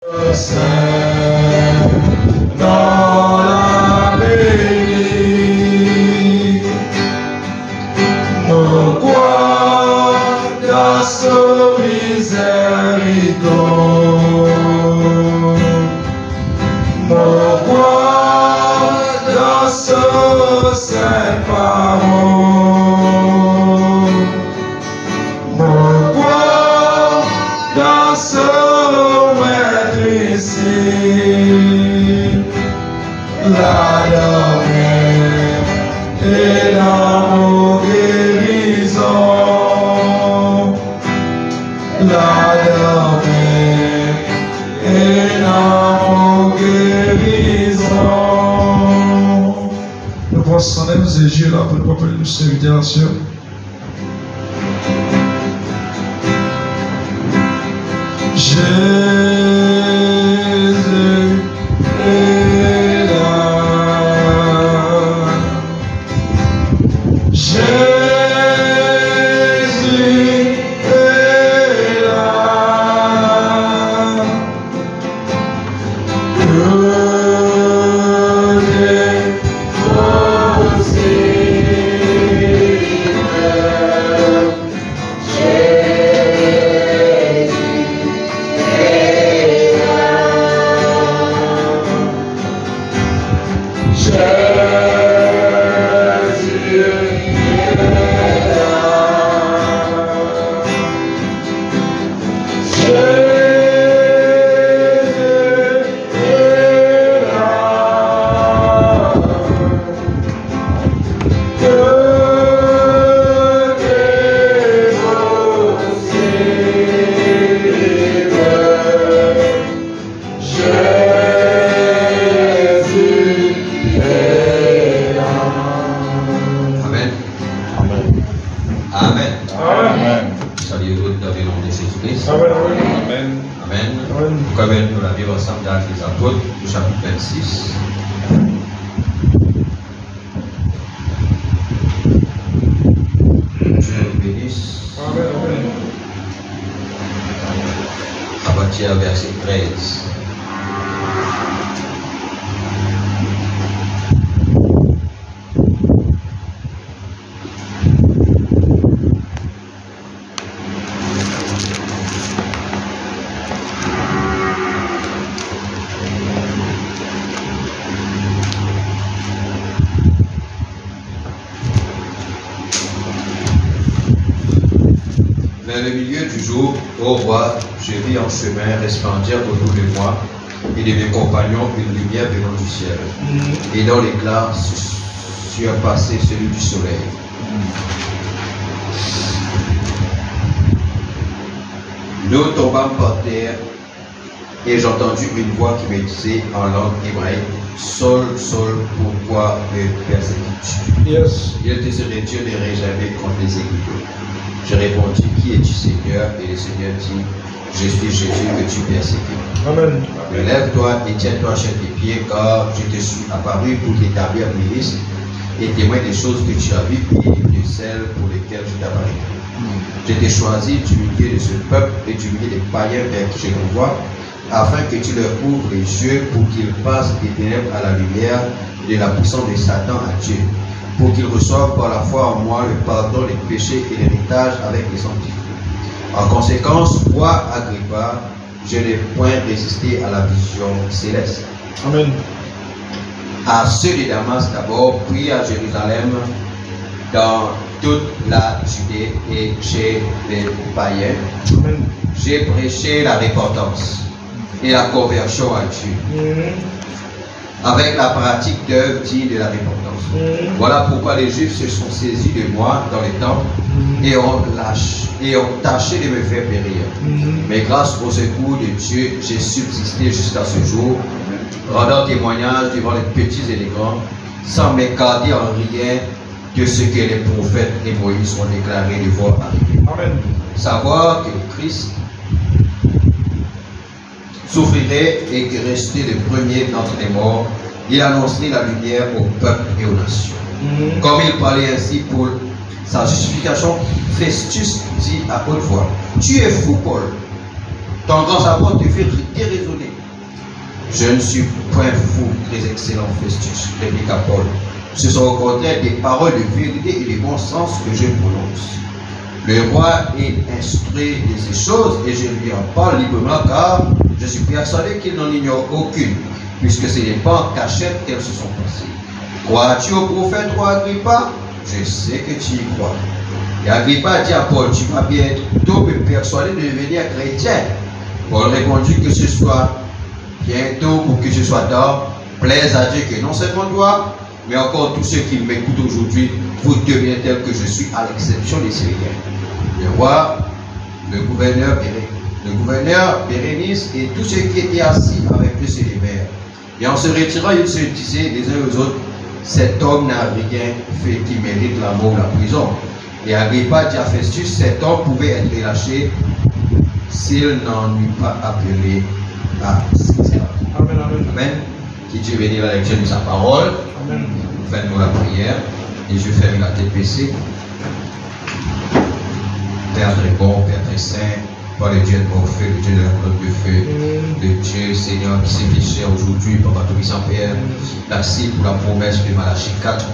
Dans la bénie, mon roi dans son miséricorde, mon roi dans son saint parole, mon roi dans son maître ici. La dernière et l'amour guérison. La dernière et l'amour guérison. Nous pensons à nous égir là pour nous appeler nos serviteurs, sœurs. Jésus est là. Jésus est là. Que des chapitre 26. Dieu nous bénisse. À partir du verset 13. Vers le milieu du jour, ô roi, je vis en chemin resplendir autour de moi et de mes compagnons une lumière venant du ciel, et dont l'éclat surpassait celui du soleil. Nous tombâmes par terre, et j'entendis une voix qui me disait en langue hébraïque, Saul, Saul, pourquoi me persécutes-tu? Yes. Il te serait Dieu de réserver contre les écoutés. Je répondis, qui es-tu, Seigneur? Et le Seigneur dit, je suis Jésus que tu persécutes. Amen. Lève-toi et tiens-toi sur tes pieds, car je te suis apparu pour t'établir ministre et témoin des choses que tu as vues et de celles pour lesquelles je t'apparais. Je t'ai choisi du milieu de ce peuple et du milieu des païens vers qui je m'envoie, afin que tu leur ouvres les yeux pour qu'ils passent des ténèbres à la lumière et de la puissance de Satan à Dieu, pour qu'ils reçoivent par la foi en moi le pardon des péchés et l'héritage avec les sanctifiés. En conséquence, roi Agrippa, je n'ai point résisté à la vision céleste. Amen. À ceux de Damas d'abord, puis à Jérusalem, dans toute la Judée et chez les païens. Amen. J'ai prêché la repentance et la conversion à Dieu, avec la pratique d'œuvres dignes de la repentance. Voilà pourquoi les Juifs se sont saisis de moi dans les temps et ont tâché de me faire périr. Mais grâce au secours de Dieu, j'ai subsisté jusqu'à ce jour, rendant témoignage devant les petits et les grands, sans m'écarter en rien de ce que les prophètes et Moïse ont déclaré de voir arriver. Amen. Savoir que le Christ souffrirait et que restait le premier d'entre les morts, il annoncerait la lumière au peuple et aux nations. Comme il parlait ainsi pour sa justification, Festus dit à haute voix, tu es fou, Paul. Ton grand savoir te fait déraisonner. Je ne suis point fou, très excellent Festus, répliqua Paul. Ce sont au contraire des paroles de vérité et de bon sens que je prononce. Le roi est instruit de ces choses et je lui en parle librement car je suis persuadé qu'il n'en ignore aucune, puisque ce n'est pas en cachette qu'elles se sont passées. Crois-tu au prophète, roi Agrippa? Je sais que tu y crois. Et Agrippa dit à Paul, tu vas bientôt me persuader de devenir chrétien. Paul répondit que ce soit bientôt ou que ce soit tard, plaise à Dieu que non seulement toi, mais encore tous ceux qui m'écoutent aujourd'hui, vous devenez tels que je suis, à l'exception des Syriens. Le roi, le gouverneur Bérénice et tous ceux qui étaient assis avec eux se levèrent. Et en se retirant, ils se disaient les uns aux autres, cet homme n'a rien fait qui mérite la mort ou la prison. Et Agrippa dit à Festus, cet homme pouvait être relâché s'il n'en eût pas appelé à César. Amen, amen. Amen. Que Dieu bénisse la lecture de sa parole. Amen. Faites-nous la prière et je ferme la tête baissée. Père très bon, Père très saint, par le Dieu de mon feu, le Dieu de la colonne de feu, le Dieu Seigneur qui s'est fait cher aujourd'hui, Papa Tout-Puissant Père. Merci pour la promesse de Malachie 4.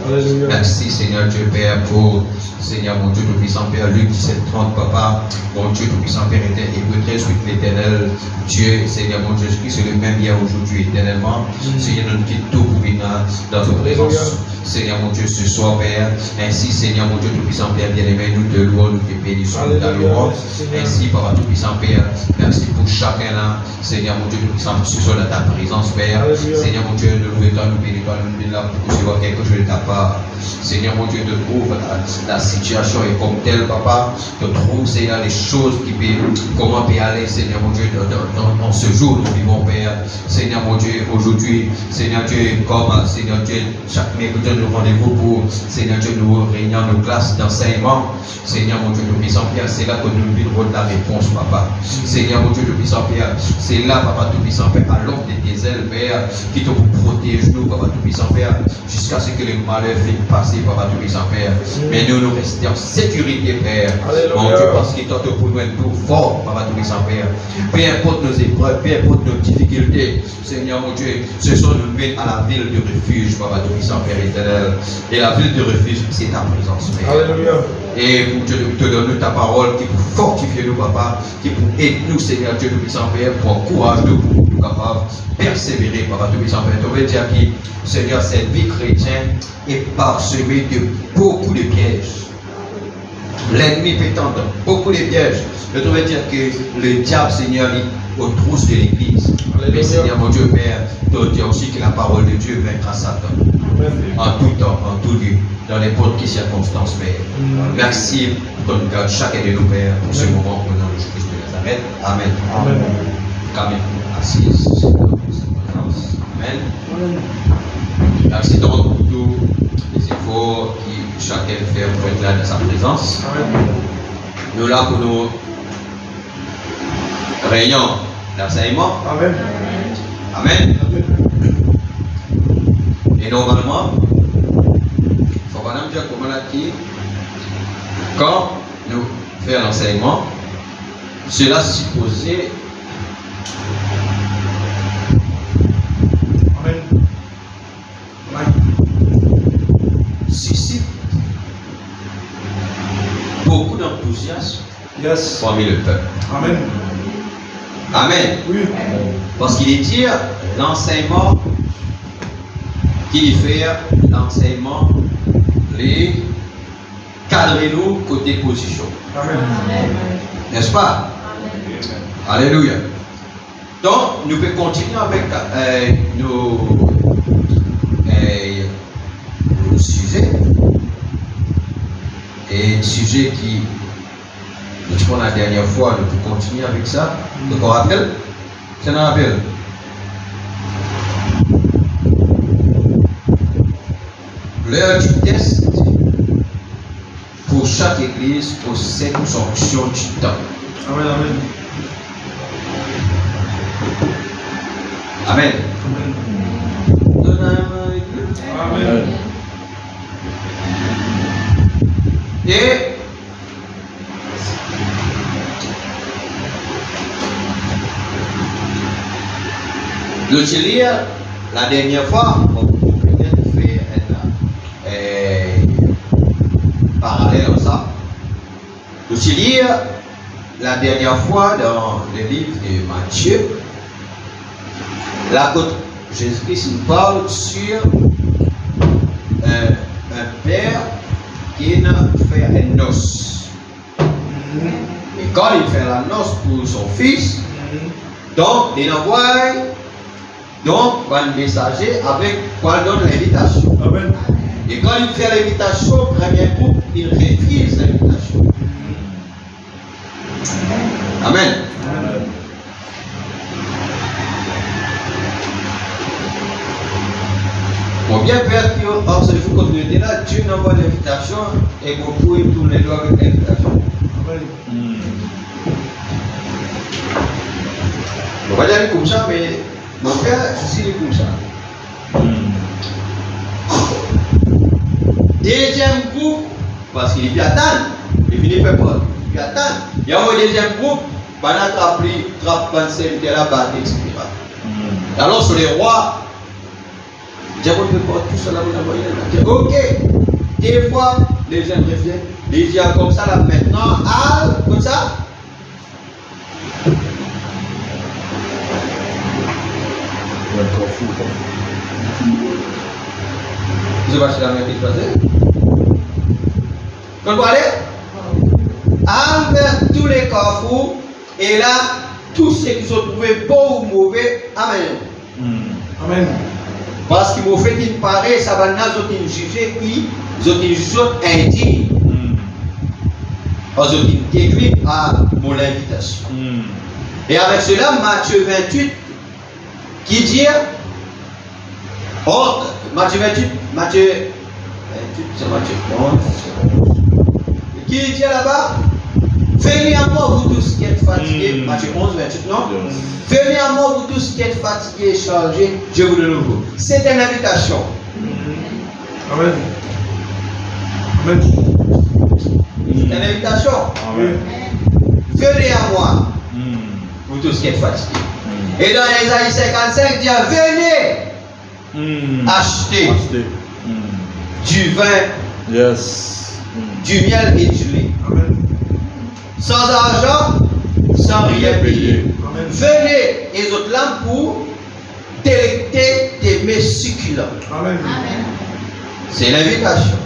Merci Seigneur Dieu Père pour Seigneur mon Dieu Tout-Puissant Père, Luc 17:30, Papa, mon Dieu Tout-Puissant Père, Hébreux 13, l'Éternel, Dieu, Seigneur mon Dieu Jésus-Christ, c'est le même hier, aujourd'hui, éternellement. Seigneur, nous quittons tout pour venir dans ta présence. Seigneur mon Dieu, ce soir, Père, ainsi, Seigneur mon Dieu Tout-Puissant Père, bien-aimé, nous te louons, nous te bénissons, nous t'adorons. Ainsi, Papa Tout-Puissant Père, merci pour chacun là, Seigneur mon Dieu Tout-Puissant, ce soir dans ta présence, Père. Seigneur mon Dieu, nous louons, nous bénissons, nous bénissons là pour recevoir quelque chose de ta part. Seigneur mon Dieu, te trouve la situation est comme telle, Papa. Te trouve, Seigneur, les choses qui peuvent, comment peut aller, Seigneur mon Dieu, dans ce jour, nous vivons, Père. Seigneur mon Dieu, aujourd'hui, Seigneur Dieu, comme Seigneur Dieu, chaque mercredi, nous rendez-vous pour, Seigneur Dieu, nous réunions nos classes d'enseignement. Seigneur mon Dieu, nous puissons, Père, c'est là que nous vivons la réponse, Papa. Seigneur mon Dieu, nous puissons, Père, c'est là, Papa, tout puissant, Père, à l'ombre de tes ailes, Père, qui te protège, nous, Papa, tout puissant, Père, jusqu'à ce que le malheur finisse passer, Papa, tout puissant, Père. Mais nous, nous restons en sécurité, Père. Alléluia. Mon Dieu, parce qu'il tente pour nous être plus fort, Papa, tout puissant, Père. Peu importe nos épreuves, peu importe nos difficultés, Seigneur, mon Dieu, ce sont nous mène à la ville de refuge, Papa, tout puissant, Père éternel. Et la ville de refuge, c'est ta présence, Père. Alléluia. Et pour te donner ta parole qui pour fortifier nous, Papa, qui pour aider nous, Seigneur Dieu Tout-Puissant Père, pour encourager nous, pour nous capables de persévérer, Papa Tout-Puissant Père. Tu veux dire que, Seigneur, cette vie chrétienne est parsemée de beaucoup de pièges. L'ennemi peut tendre beaucoup de pièges. Je veux dire que le diable, Seigneur, est aux trousses de l'église. Mais Seigneur, mon Dieu Père, tu dis aussi que la parole de Dieu vaincra Satan. En tout temps, en tout lieu, dans n'importe quelle circonstance, Père. Merci pour ton garde chacun de nos pères pour ce moment au nom de Jésus-Christ de Nazareth. Amen. Amen. Amen. Assise. Amen. Merci donc pour tous les efforts que chacun fait pour être là dans sa présence. Amen. Nous là pour nous réunions d'enseignement. Amen. Amen. Et normalement, il faut qu'on dire comment là qui, quand nous faisons l'enseignement, cela supposé. Amen. Suscite beaucoup d'enthousiasme parmi le peuple. Amen. Amen. Oui. Parce qu'il est dit l'enseignement qu'il fait, l'enseignement, les cadrer-nous côté position. Amen. N'est-ce pas? Amen. Alléluia. Donc, nous pouvons continuer avec nos sujets. Et sujet qui, nous avons la dernière fois, nous pouvons continuer avec ça. Donc, on rappelle? C'est un rappel. L'heure du test pour chaque église possède une fonction du temps. Amen. Amen. Amen. Amen. Et Je lis la dernière fois, on peut peut-être faire un parallèle à ça. Je lis la dernière fois dans le livre de Matthieu, là où Jésus-Christ nous parle sur un père qui fait une noce. Et quand il fait la noce pour son fils, donc il envoie un messager avec quoi il donne l'invitation. Amen. Et quand il fait l'invitation, premier groupe, il refuse l'invitation. Amen. Amen. Bon, bien père qui en ce jour comme il était là, Dieu n'envoie l'invitation et beaucoup ils tournent les doigts avec l'invitation. Amen. On va dire comme ça, mais mon père, ici, il est comme ça. Deuxième groupe, parce qu'il vient attendre, il finit par quoi? Il vient attendre. Il y a un deuxième groupe, pendant trappe pensée, il est là-bas, etc. Alors sur les rois, diable peut pas tout cela vous envoyer. Ok, des fois, les gens reviennent, les gens comme ça là maintenant, comme ça. Je sais pas si la même qui faisait. Quand vous allez, envers tous les carrefours, et là, tous ceux qui sont trouvés bons ou mauvais, amen. Amen. Parce qu'il m'a fait qu'il paraît, ça va nous juger qui, ils sont indignes. Parce qu'ils décrivent à mon invitation. Et avec cela, Matthieu 28, qui dit, oh, Matthieu 28, c'est Matthieu 11, qui dit là-bas, venez à moi vous tous qui êtes fatigués, Matthieu 11, 28, non? Venez à moi vous tous qui êtes fatigués et chargés, je vous le nouveau. C'est une invitation. Amen. Amen. C'est une invitation. Amen. Venez à moi, vous tous qui êtes fatigués. Et dans Ésaïe 55, il dit, venez acheter du vin, du miel et du lait. Amen. Sans argent, sans rien payer. Amen. Venez, et autres là pour délecter des mets succulents. Amen. C'est l'invitation.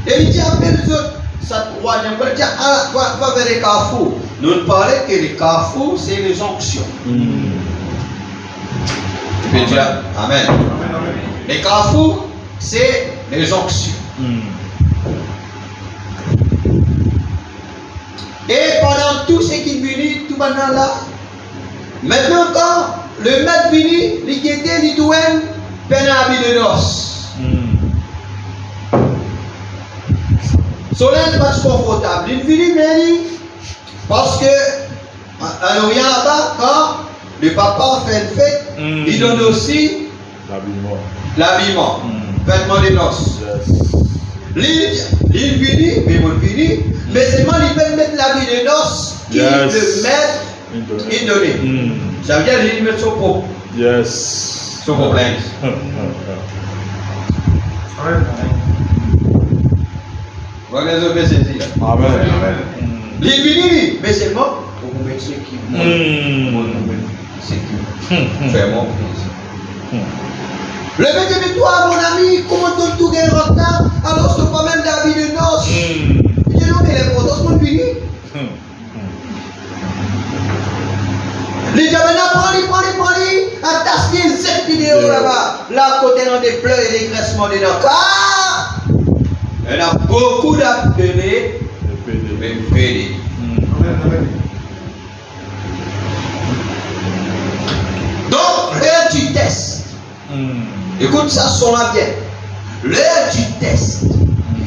Et il dit appelle les autres, ça troisième, il dit va vers les carrefours. Nous parlons que les carrefours, c'est les onctions. Tu peux dire Amen. Amen. Les carrefours, c'est les onctions. Et pendant tout ce qui vient, tout pendant là, maintenant quand le maître vient, il guettait, il doit peine à habit de noces. Son linge n'est pas confortable. Il vient, mais parce que, à l'Orient là-bas, quand le papa fait une fête, il donne aussi l'habillement, vêtements de noces. Il vient, mais seulement il peut mettre l'habit de noces qu'il peut mettre et donner. Ça veut dire qu'il met son propre. Son problème. Amen. Voilà les autres saisir. Amen. Il vient, mais seulement pour vous mettre ce qui fait mon plaisir. Le métier de toi, mon ami, comment tu tout gagnes en retard alors que tu pas même d'habit de noces? Je dis non, mais l'importance, mon fini. Les gens prends, attache cette vidéo là-bas. Là, côté dans des pleurs et des graissements dedans. Car il y a beaucoup d'appelés, mais pédés. Amen. Donc, l'heure du test. Écoute ça, son-là bien. L'heure du test.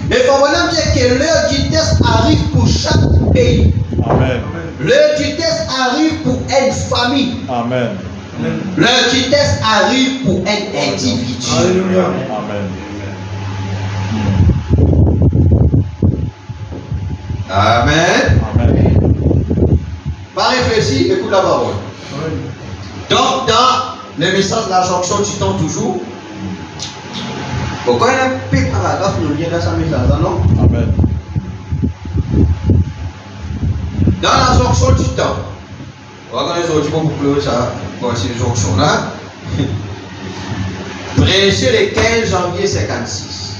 Mais il faut vraiment dire que l'heure du test arrive pour chaque pays. Amen. L'heure du test arrive pour une famille. Amen. L'heure du test arrive pour un individu. Alléluia. Amen. Amen. Amen. réussit, écoute la parole. Amen. Donc, dans le message de la jonction du temps toujours, pourquoi il y a un petit paragraphe nous vient dans ce message, non? Amen. Dans la jonction du temps, on va connaître aujourd'hui beaucoup plus ça, voici la jonction là. Prêché le 15 janvier 56.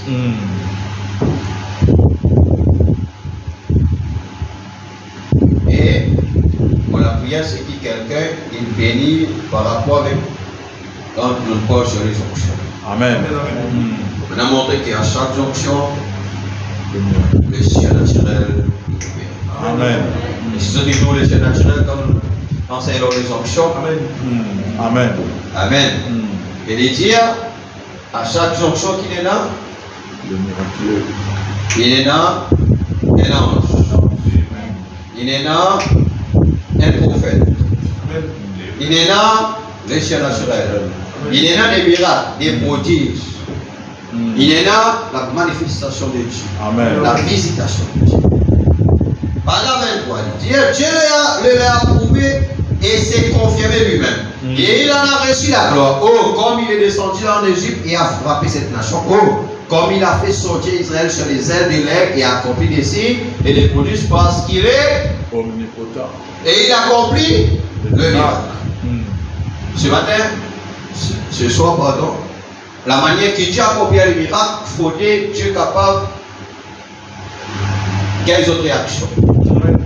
Et pour la prière, c'est que quelqu'un est béni par rapport avec quand nous parlons sur les jonctions. Amen. On a montré qu'à chaque jonction, le ciel naturel est ouvert. Amen. Et si c'est toujours le ciel naturel comme enseigne dans les jonctions. Amen. Amen. Amen. Et les dire, à chaque jonction qu'il est là, Le miraculeux. il est là un ange. Il est là un prophète. Amen. Il est là le ciel naturel. Il est là des miracles, des prodiges. Il est là la manifestation de Dieu. Amen. La visitation de Dieu. Par la 23, Dieu l'a approuvé et s'est confirmé lui-même. Et il en a reçu la gloire. Oh, comme il est descendu en Égypte et a frappé cette nation. Oh, comme il a fait sortir Israël sur les ailes de l'aigle et a accompli des signes et des prodiges parce qu'il est Omnipotent. et il accomplit le miracle. Ce matin, ce soir, pardon, la manière que Dieu a accompli le miracle, faudrait Dieu capable quelles autres réactions. Amen.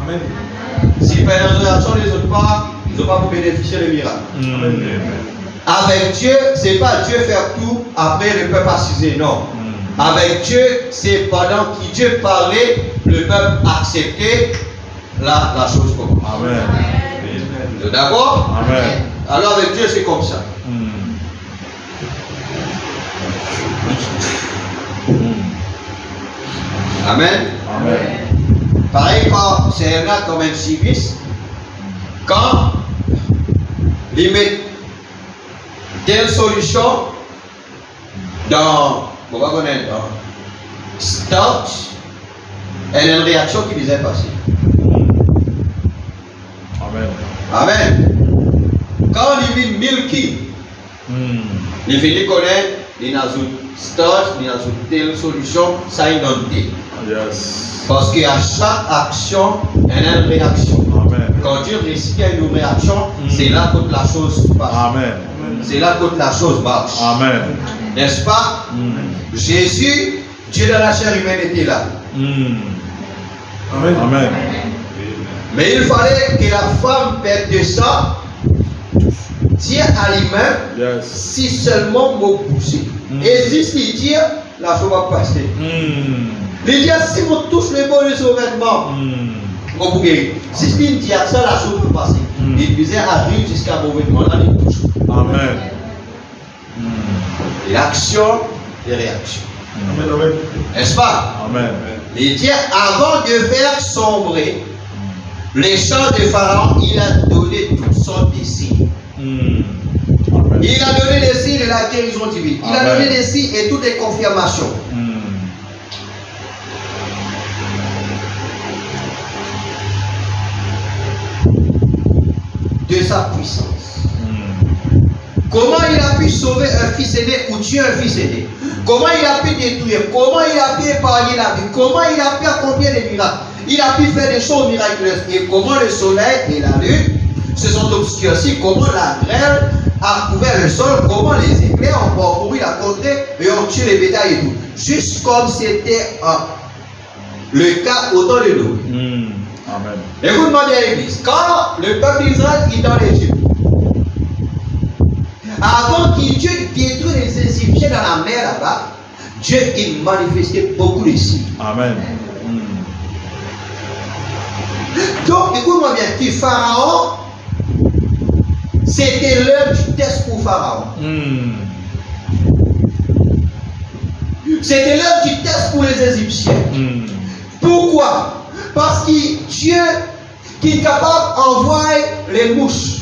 Amen. Si pas une réaction, les autres pas, ils n'ont pas pour bénéficier du miracle. Amen. Avec Dieu, c'est pas Dieu faire tout, après le peuple assiser, non. Avec Dieu, c'est pendant que Dieu parlait, le peuple acceptait la chose comme ça. Amen. D'accord? Amen. Alors avec Dieu, c'est comme ça. Amen. Amen. Pareil quand c'est un acte comme un service, quand ils mettent telle solution dans, on va connaître, dans start, elle a une réaction qui les est passée. Amen. Amen. Quand il vit Milky, il finit connaître, il a une start, il a une telle solution, ça il donne. Yes. Parce qu'à chaque action, il y a une réaction. Amen. Quand Dieu décide qu'il y a une réaction, c'est là que la chose passe. Amen. C'est là que la chose marche. Amen. N'est-ce pas? Jésus, Dieu de la chair humaine était là. Amen. Amen. Mais il fallait que la femme perde de ça. Dieu à lui-même, Yes. si seulement mot poussé. Et si Dieu, la chose va passer. Il dit, si vous touchez le bon de vêtement, vous pouvez guérir. Si il dit ça, la chose peut passer. Il disait, arrive jusqu'à vos vêtements, là, il touche. Amen. L'action et réaction. Amen. Amen. N'est-ce pas? Amen. Il dit, avant de faire sombrer les champs de Pharaon, il a donné toutes sortes de signes. Amen. Il a donné des signes de la guérison divine. Il a donné des signes et toutes les confirmations. De sa puissance. Comment il a pu sauver un fils aîné ou tuer un fils aîné? Comment il a pu détruire? Comment il a pu épargner la vie? Comment il a pu accomplir des miracles? Il a pu faire des choses miraculeuses. Et comment le soleil et la lune se sont obscurcis? Comment la grêle a couvert le sol? Comment les éclairs ont parcouru la contrée et ont tué les bétails et tout? Juste comme c'était le cas au temps de nous. Amen. Écoute-moi bien, l'église. Quand le peuple d'Israël est dans l'Égypte, avant que Dieu détruise les Égyptiens dans la mer là-bas, Dieu il manifestait beaucoup de signes. Amen. Donc, écoute-moi bien, que Pharaon, c'était l'heure du test pour Pharaon. C'était l'heure du test pour les Égyptiens. Pourquoi? Parce que Dieu qui est capable d'envoyer les mouches.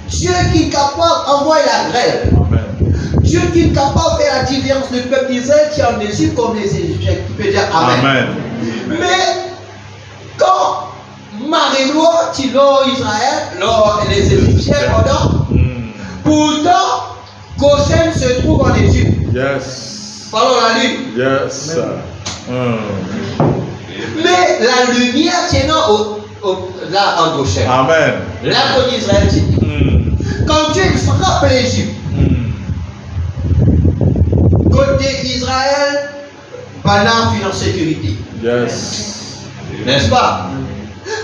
Dieu qui est capable d'envoyer la grêle. Amen. Dieu qui est capable de faire la différence du peuple d'Israël qui est en Égypte comme les Égyptiens. Qui peut dire Amen. Amen. Mais quand Marie-Loi, Tilo, Israël, les Égyptiens pendant. Pourtant, Goshen se trouve en Égypte. Yes. Parlons la lune. Yes. Mais la lumière tenant là en Goshen. Amen. Là pour Israël, quand Dieu frappe l'Égypte, côté Israël, Bana finance sécurité. Yes. N'est-ce pas?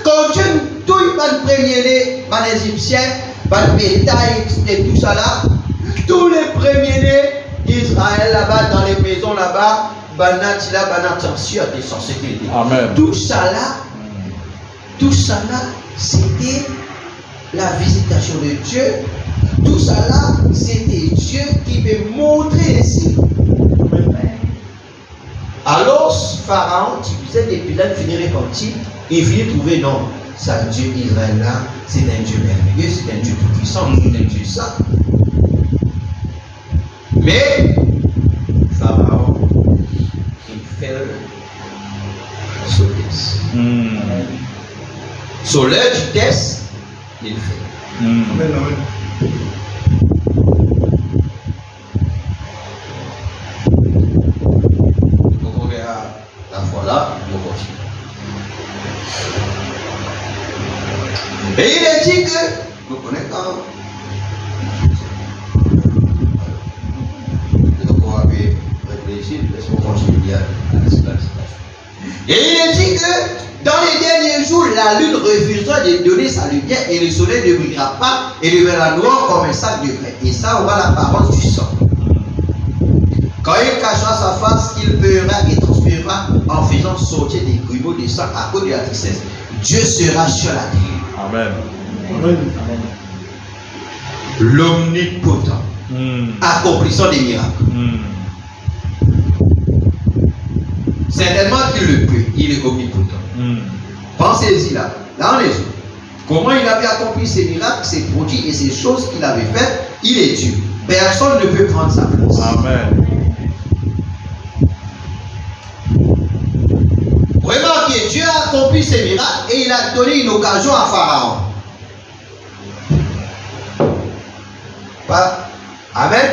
Quand Dieu tout le premier-né, les Égyptiens, le bétail et tout ça là, tous les premiers-nés d'Israël là-bas, dans les maisons là-bas, Bana Tila, Bana Tension, des sans sécurité. Amen. Tout ça là, c'était la visitation de Dieu. Tout ça là, c'était Dieu qui veut montrer ici. Alors, Pharaon, tu disais, depuis là, il finit repenti, il finit de trouver, non, ça, Dieu Israël là, c'est un Dieu merveilleux, c'est un Dieu tout-puissant, c'est un Dieu saint. Mais, Pharaon, il fait ce test. Sur l'heure du test, il fait. Amen. La fois là, nous continuons. Et il est dit que, nous connaissons quand donc on va réfléchir, laisse-moi continuer à la situation. Et il est dit que dans les derniers jours, la lune refusera de donner sa lumière et le soleil ne brillera pas et deviendra noir comme un sac de grès. Et ça aura l'apparence du sang. Quand il cachera sa face, il pleurera et transpirera en faisant sortir des grumeaux de sang à cause de la tristesse. Dieu sera sur la terre. Amen. L'omnipotent, accomplissant des miracles. Certainement qu'il le peut, il est omnipotent. Pensez-y là, dans les yeux. Comment il avait accompli ces miracles, ces produits et ces choses qu'il avait faites, il est Dieu. Personne ne peut prendre sa place. Amen. Remarquez, Dieu a accompli ces miracles et il a donné une occasion à Pharaon. Pas. Amen.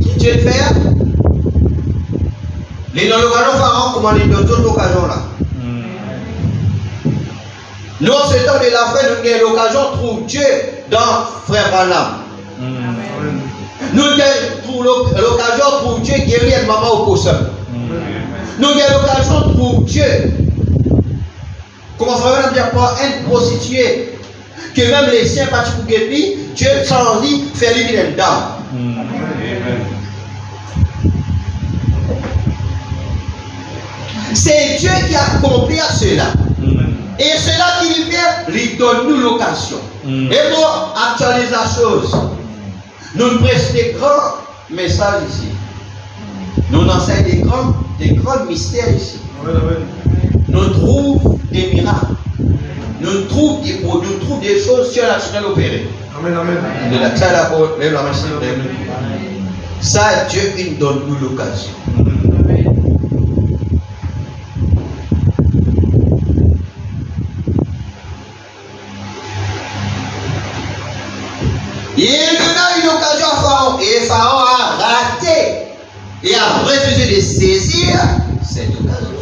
Qui Dieu le fait? Les dans l'occasion Pharaon, comment il donne toute l'occasion là? Nous, en ce temps de la fin, nous avons l'occasion de trouver Dieu dans Frère Branham. Nous avons l'occasion de trouver Dieu guérir maman au poisson. Nous avons l'occasion de trouver Dieu. Comment Frère Branham dit pas un prostitué que même les siens partent pour guérir, Dieu sans lui fait lui une dame. C'est Dieu qui a accompli cela. Et cela qui vient, lui donne-nous l'occasion. Et pour actualiser la chose, nous prêchons des grands messages ici. Nous enseignons des grands mystères ici. Nous trouvons des miracles. Nous trouvons des choses surnaturelles opérées. Ça, Dieu il donne nous l'occasion. Il donna une occasion à Pharaon et Pharaon a raté et a refusé de saisir cette occasion.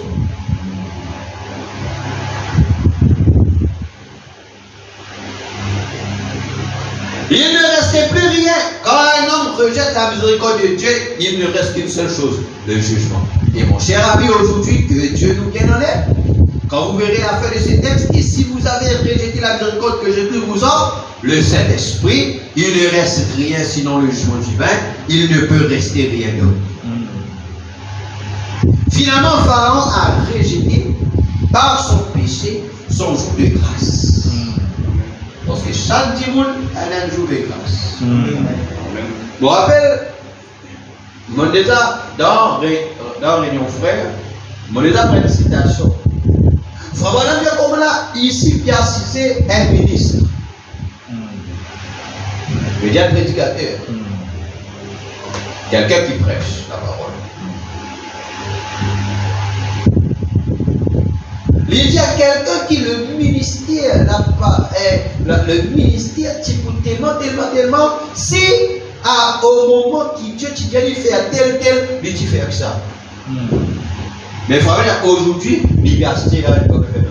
Il ne restait plus rien. Quand un homme rejette la miséricorde de Dieu, il ne reste qu'une seule chose, le jugement. Et mon cher ami, aujourd'hui, que Dieu nous vienne en aide. Quand vous verrez la fin de ces textes, et si vous avez rejeté la miséricorde que Jésus vous offre, le Saint-Esprit, il ne reste rien sinon le jugement divin, il ne peut rester rien d'autre. Finalement, Pharaon a rejeté par son péché son jour de grâce. Parce que chaque dimanche a un jour de grâce. Je me rappelle, mon déjà dans Réunion Frère, mon déjà prend une citation. Frère Branham dit comme là, ici, qui a cité un ministre. Je dis un prédicateur. Quelqu'un qui prêche la parole. Il Il y a quelqu'un qui le ministère, le ministère, tellement, si au moment qui Dieu te dit de faire tel, il te fait ça. Mais frère, aujourd'hui, il y a ce là, il peut faire.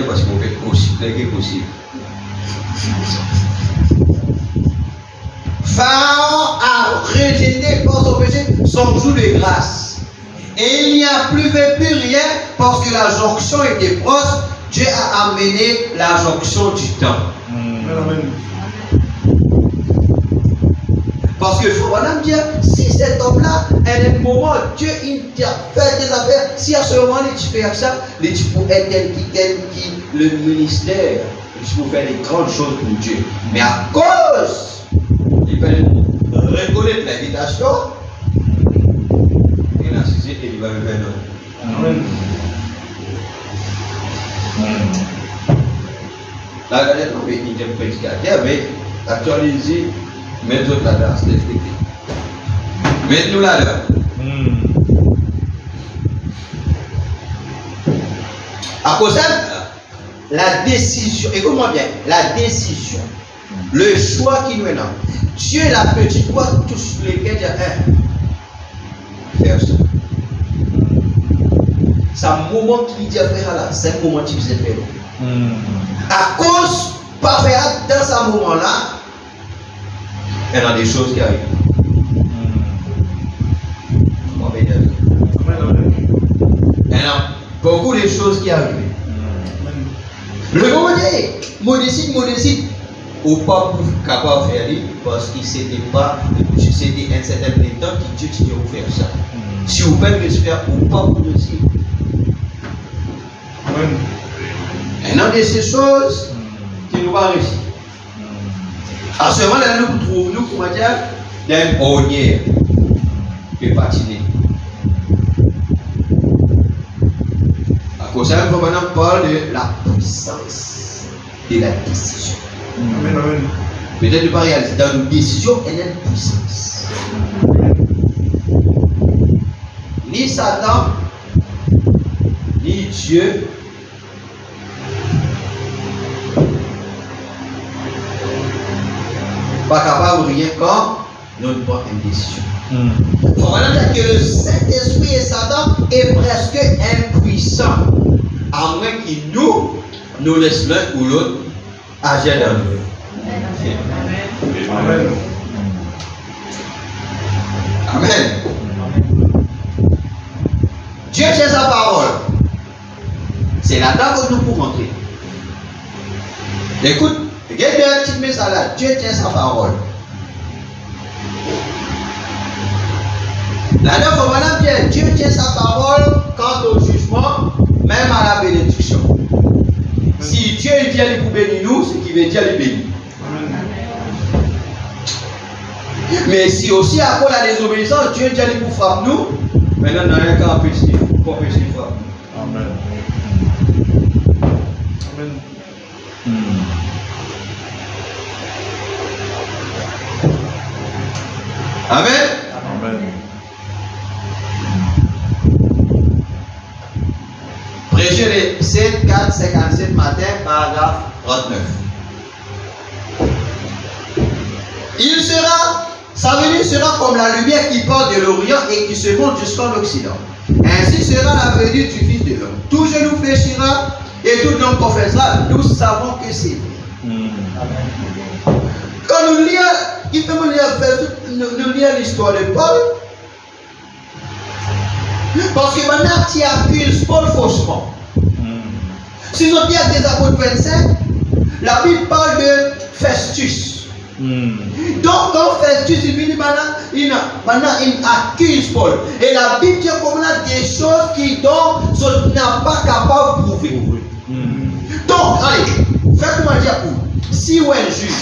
Parce qu'on fait aussi clair que possible. Pharaon a rejeté par son péché son jour de grâce. Et il n'y a plus rien parce que la jonction était proche. Dieu a amené la jonction du temps. Amen. Parce que il faut dire, si cet homme-là, à un moment, Dieu il a fait des affaires, si à ce moment il fait ça, il peut être qui le ministère, il peut faire des grandes choses pour Dieu. Mais à cause, il va reconnaître l'invitation, il a cessé et il va le faire. Amen. La galère, on va dire prédicateur, mais actualiser. Mettez-nous là-dedans, mettez-nous là-dedans. À cause de la décision, écoute-moi bien, la décision, le choix qui nous est là. Dieu la petite voix, tous lesquels il y a faire ça. C'est un moment qui dit à faire là, c'est un moment qui vous est fait. À cause, pas faire dans ce moment-là, il y a des choses qui arrivent. Il y a beaucoup de choses qui arrivent. Le moment où on décide, ou pas capable de faire parce que c'était un certain temps que Dieu te dit de faire ça. Si vous pouvez le faire ou pas pour le dire. Il y a de ces choses qui nous va réussir. À ce moment-là, nous trouvons, comment dire, d'un bonnière qui est patiné. À cause de ça, nous parle de la puissance de la décision. Amen. Peut-être ne pas réaliser dans nos décisions, il y a une puissance. Ni Satan, ni Dieu. Pas capable de rien quand nous prenons une décision. Il faut dire que le Saint-Esprit et Satan est presque impuissant, à moins qu'il nous laisse l'un ou l'autre agir dans nous. Amen. Amen. Dieu tient sa parole. C'est là-dedans que nous pouvons entrer. Écoute. Regarde un petit message là, Dieu tient sa parole. La dernière fois, madame bien, Dieu tient sa parole quant au jugement, même à la bénédiction. Si Dieu vient pour bénir nous, ce qui veut dire les bénir. Mais si aussi à cause de la désobéissance, Dieu vient pour frapper nous, maintenant on n'a rien qu'à empêcher, pour empêcher de frapper. Amen. Amen. Amen. Amen. Prêcher les 7, 4, 57 matin, paragraphe 39. Il sera, sa venue sera comme la lumière qui part de l'Orient et qui se monte jusqu'en Occident. Ainsi sera la venue du Fils de l'homme. Tout genou fléchira et tout homme confessera. Nous savons que c'est vrai. Amen. Quand nous lisons, il faut nous lire l'histoire de Paul. Parce que maintenant, tu accuses Paul faussement. Si nous lisons des Apôtres 25, la Bible parle de Festus. Donc, quand Festus il vient maintenant, il accuse Paul. Et la Bible dit qu'on a des choses qui sont n'a pas capable de prouver. Donc, allez, faites-moi dire où. Si vous êtes un juge,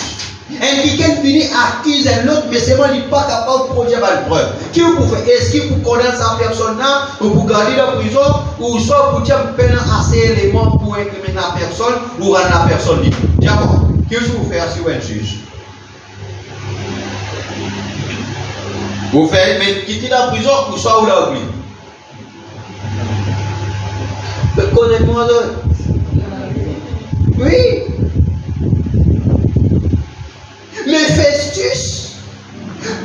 Un quelqu'un vient accuse un autre, mais seulement il n'est pas capable de produire la preuve. Qui vous fait? Est-ce qu'il vous condamne sa personne-là, ou vous garder dans la prison, ou soit vous dire peine assez éléments pour incriminer la personne, ou rendre la personne libre? D'accord. Qu'est-ce que vous faites si vous êtes un juge? Vous faites quitter la prison, ou soit vous l'avez oublié? Connais-moi d'autres. Oui. Mais Festus,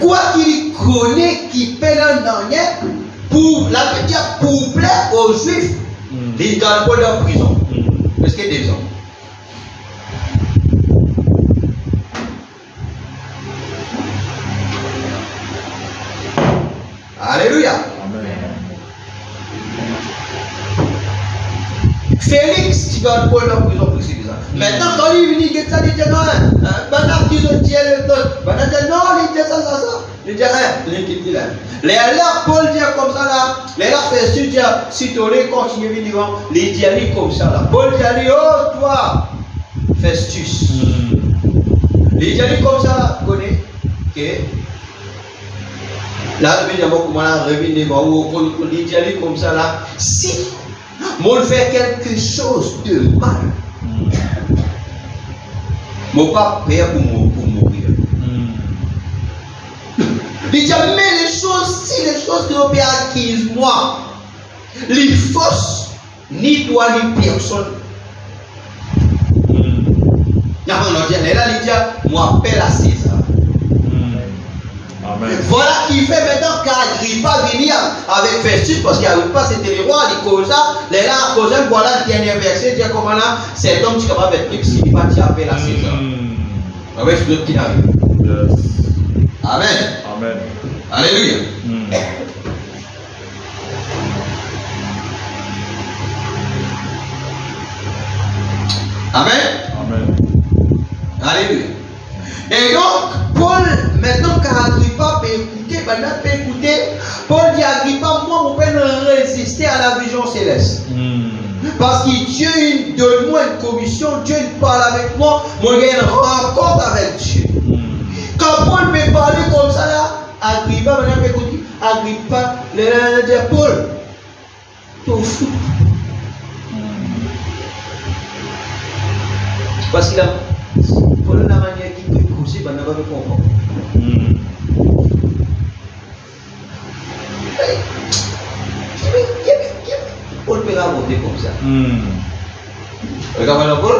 quoi qu'il connaît, qui paie un dernier, pour la petite pour plaire aux Juifs, il ne garde pas leur prison. Parce qu'il y a des hommes. Alléluia. Félix, tu gardes pas leur prison pour ces gens. Maintenant, quand il vient, il dit non, maintenant qu'ils ont dit non, il dit ça. Il dit il quitte là. Les là, Paul dit comme ça là, les là, Festus dit, si tu veux continuer à venir, les dit comme ça là. Paul dit, oh toi, Festus. Les dit comme ça là, connais, ok? Là, je vais dire comment on revient ou les dit comme ça là, si. Moi, fait quelque chose de mal. Mon pas père pour mourir. Il dit, mais les choses que mon père acquise, moi, les fausses, ni toi, ni personne. Là, il dit, moi, appelle à César. Amen. Voilà qui fait maintenant qu'Agrippa venir avec Festus, parce qu'Agrippa c'était le roi, il causa, les là, voilà le dernier verset, dit comment là, cet homme qui est capable d'être libre s'il va dire appel à César. Avec ce qui arrive. Amen. Amen. Alléluia. Amen. Amen. Alléluia. Et donc, Paul, maintenant qu'Agrippa peut écouter, Paul dit à Agrippa, moi, mon père ne résister à la vision céleste. Parce que Dieu donne-moi une commission, Dieu parle avec moi, moi j'ai une rencontre avec Dieu. Quand Paul peut parler comme ça là, Agrippa, maintenant peut écouter, Agrippa, le dit Paul, t'es fou. Parce qu'il a Paul la manière qu'il peut causer, ben, on va comprendre. Paul peut raconter comme ça. Regarde Paul.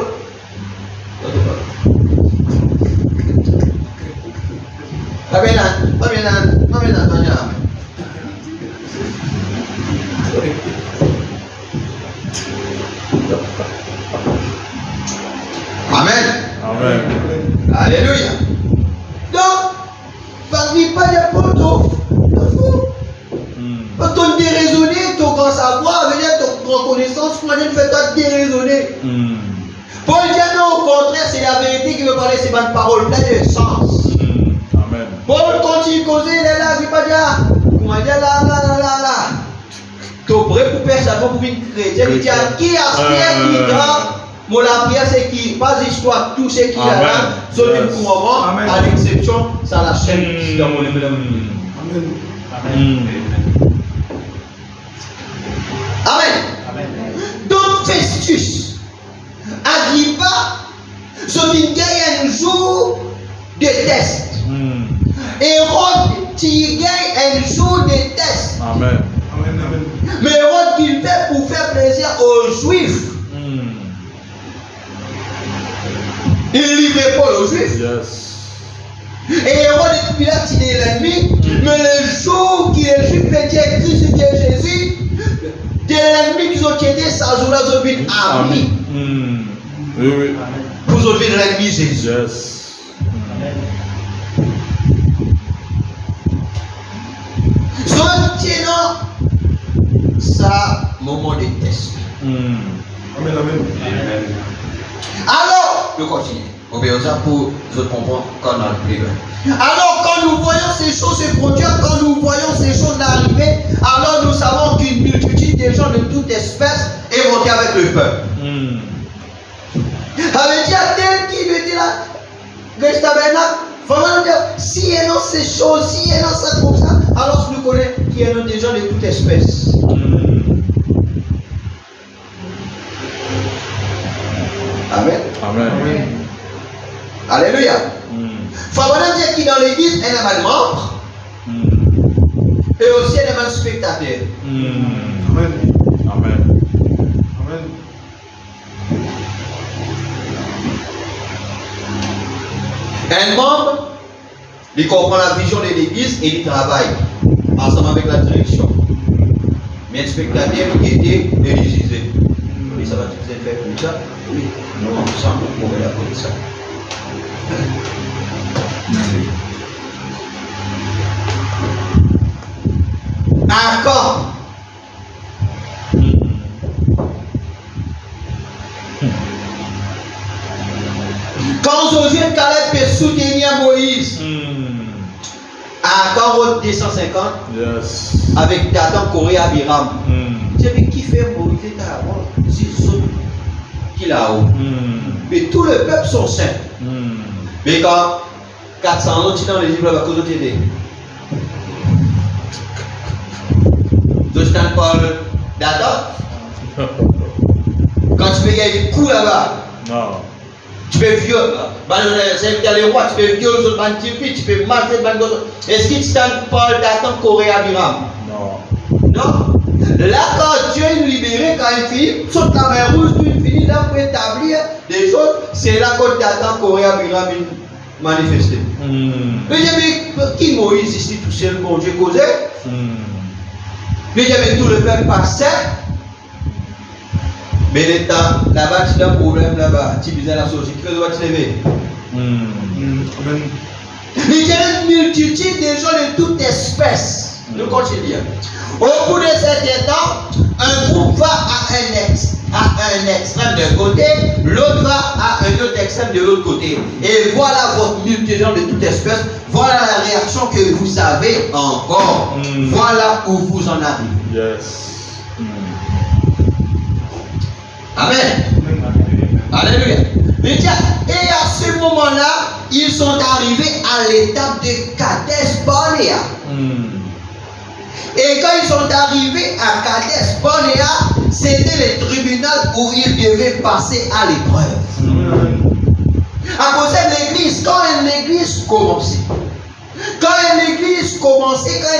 Amen. Amen. Alléluia. Donc, par n'y pas de Paul, quand on déraisonné, ton grand savoir, venir ton reconnaissance, quand on fait toi déraisonner. Paul dit non, au contraire, c'est la vérité qui veut parler, c'est une parole pleine de sens. Amen. Paul continue à causer, il est là, il ne dit pas dire, comment dire là. Tu es prêt pour faire ça, pour une chrétienne, il dit qui aspire, qui dort. Mon la prière, c'est qui, pas d'histoire, tout ce qui est là, sauf une commandement, à l'exception, ça la chaîne dans mon Amen. Amen. Donc, Festus, Agrippa, sont une guerre un jour de test. Hérode, tu gagnes un jour de test. Amen. Mais Hérode, il fait pour faire plaisir aux Juifs. Il livrait pas aux Juifs. Et Hérode et Pilate, il est l'ennemi. Mais le jour qu'il est juif, les dieux crucifié Jésus, des ennemis qui ont aidé, ça joue là, ils ont vu ami. Oui. Vous avez l'ennemi Jésus. Maintenant, ça, moment de test. Amen. Alors, je continue. On va ça pour je comprends quand on a le plus. Alors, quand nous voyons ces choses se produire, quand nous voyons ces choses arriver, alors nous savons qu'une multitude de gens de toute espèce est montée avec le peuple. Avec dit à tel qui veut dire là, que ce tabernacle si il y a dans ces choses, si il y a dans ça comme ça, alors nous connaissons qu'il y a des gens de toute espèce. Amen. Amen. Alléluia. Faut vraiment dire qu'il dans l'église, il y a un membre et aussi il y a un spectateur. Amen. Amen. Amen. Un membre, il comprend la vision de l'église et il travaille ensemble avec la direction. Mais un spectateur, il était éligé. Oui, ça va, tu faisais faire comme ça? Oui, nous ensemble, on pourrait la comme ça. Accord. Quand Josué et Caleb peut soutenir Moïse, accord 250, Yes. avec Dathan, Corée, Abiram. Tu sais, qui fait Moïse est à moi? C'est ceux qui là-haut. Mais tout le peuple sont saints. Mais quand 400 ans, tu es dans les livres, à cause de t'aider. Donc, je t'en parle Dathan. Quand tu fais gagner des coups là-bas, Non. tu peux violer. C'est les rois, tu peux violer sur le banquier, tu peux mater le banquier. Est-ce qu'il t'en parle Dathan, Corée, Abiram? Non. Non. Là, quand Dieu nous libère, quand il finit, saute la mer rouge, il finit là pour établir des choses, c'est là qu'on t'attend Corée, Abiram manifester. Mais il y avait qui Moïse ici tout seul, bon Dieu causait. Mais il y avait tout le peuple passé. Mais le temps, là-bas, tu as un problème là-bas, tu disais la chose, tu dois te lever. Amen. Il y a une multitude de gens de toute espèce. Nous continuons. Au bout de certain temps, un groupe va à un extrême d'un côté, l'autre va à un autre extrême de l'autre côté. Et voilà votre multitude de gens de toute espèce. Voilà la réaction que vous avez encore. Voilà où vous en arrivez. Yes. Amen. Alléluia. Et à ce moment-là, ils sont arrivés à l'étape de Kadesh Barnea. Et quand ils sont arrivés à Kadesh Barnea, c'était le tribunal où ils devaient passer à l'épreuve. À cause de l'église, quand une église commençait, quand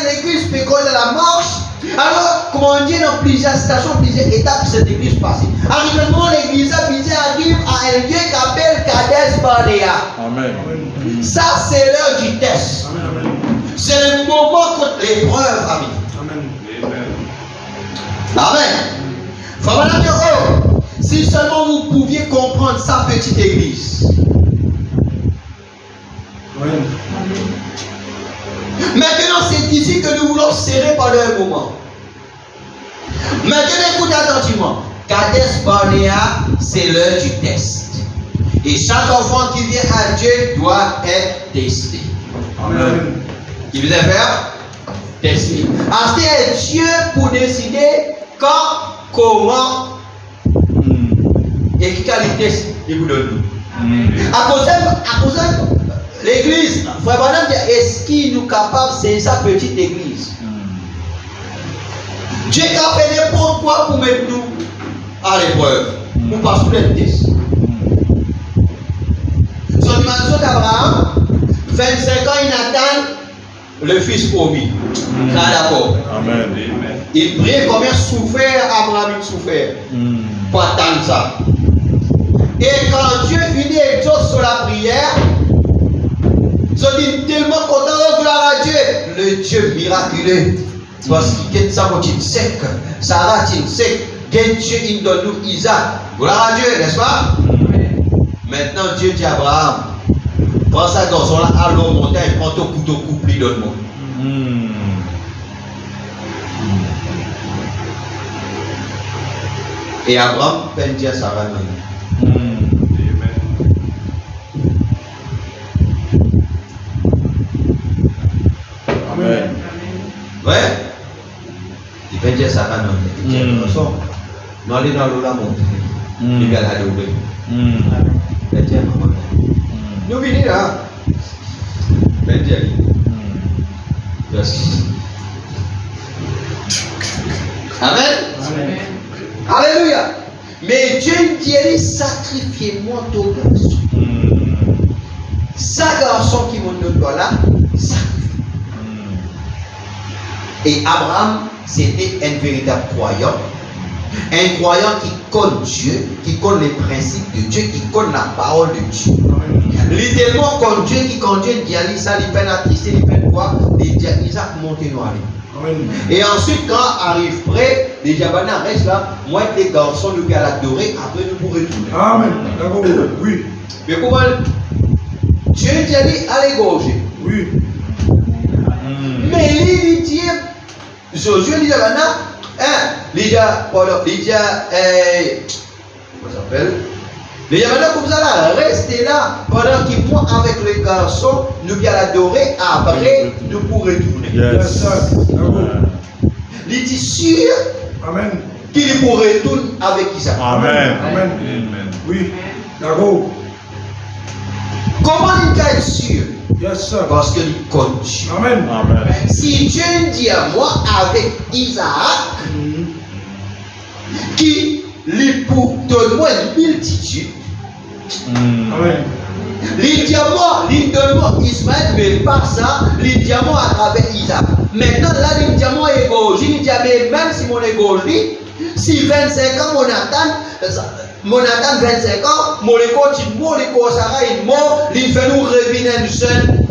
une église peut connaître la marche, alors, comme on dit dans plusieurs stations, plusieurs étapes de cette église passée. Arrivement, l'église arrive à un lieu qu'appelle Kadesh Barnea. Amen. Ça, c'est l'heure du test. C'est le moment quand l'épreuve arrive. Amen. Faut maintenant dire, oh, si seulement vous pouviez comprendre sa petite église. Maintenant, c'est ici que nous voulons serrer pendant un moment. Maintenant, écoutez attentivement. Kadesh Barnea, c'est l'heure du test. Et chaque enfant qui vient à Dieu doit être testé. Amen. Il vous a fait tester. C'est Dieu pour décider quand, comment et qui qualité il vous donne. À cause de l'église, frère Branham dit, est-ce qu'il nous capable, c'est sa petite église. Dieu a fait n'importe quoi pour mettre nous à l'épreuve. Pour pas sous le test. Son dimension d'Abraham, 25 ans, il attend le fils promis. D'accord. Amen. Il prie combien souffert Abraham il souffert. Pour attendre ça. Et quand Dieu finit et exauce sur la prière, ils sont tellement contents, gloire à Dieu, le Dieu miraculeux. Parce qu'il ça continue sec, Sarah tient sec, Dieu il donne nous Isaac. Gloire à Dieu, n'est-ce pas? Maintenant Dieu dit à Abraham, prends ça garçon-là, allons monter, prends ton couteau, coupe-lui, donne-moi. Et Abraham peine dire à Sarah non. Amen. Ouais. Il peut dire Sarah non. Il dit non, il est dans l'eau là, monte. Il va la doubler. Il dit maman. Nous venons là. Mais d'y aller. Yes. Amen. Amen. Alléluia. Mais Dieu dit, sacrifiez-moi ton garçon. Ça garçon qui me donne là, sacrifie. Et Abraham, c'était un véritable croyant. Un croyant qui connaît Dieu, qui connaît les principes de Dieu, qui connaît la parole de Dieu. Littéralement, comme Dieu qui conduit Diali, ça, il peine attristé, il peine quoi? Isaac monte noir. Et ensuite, quand arrive près, les Jabanais restent là, moi et les garçons, nous allons l'adorer, après nous pourrons retourner. Amen. D'accord. Oui. Mais comment Dieu dit, allez gorger. Oui. Mais il dit, Josué dit, comment ça s'appelle? Les Jabanais comme ça là, restez là pendant qu'ils vont avec les garçons, nous allons l'adorer, après nous pourrons retourner. Yes. Il dit sûr Amen. qu'il pourrait retourner avec Isaac. Amen. Amen. Oui. D'accord. Comment il peut être sûr? Yes, sir. Parce qu'il connaît Dieu. Amen. Si Dieu dit à moi avec Isaac, qui lui pour donne-moi une multitude, Amen. les diamants, les donne-moi Ismaël, mais pas ça, les diamants à travers Isaac. Maintenant, là, les diamants égaux, j'ai dit, même si mon égaux, si 25 ans, mon attend 25 ans, mon école, Sarah, il mort, il fait nous revenir un jeune,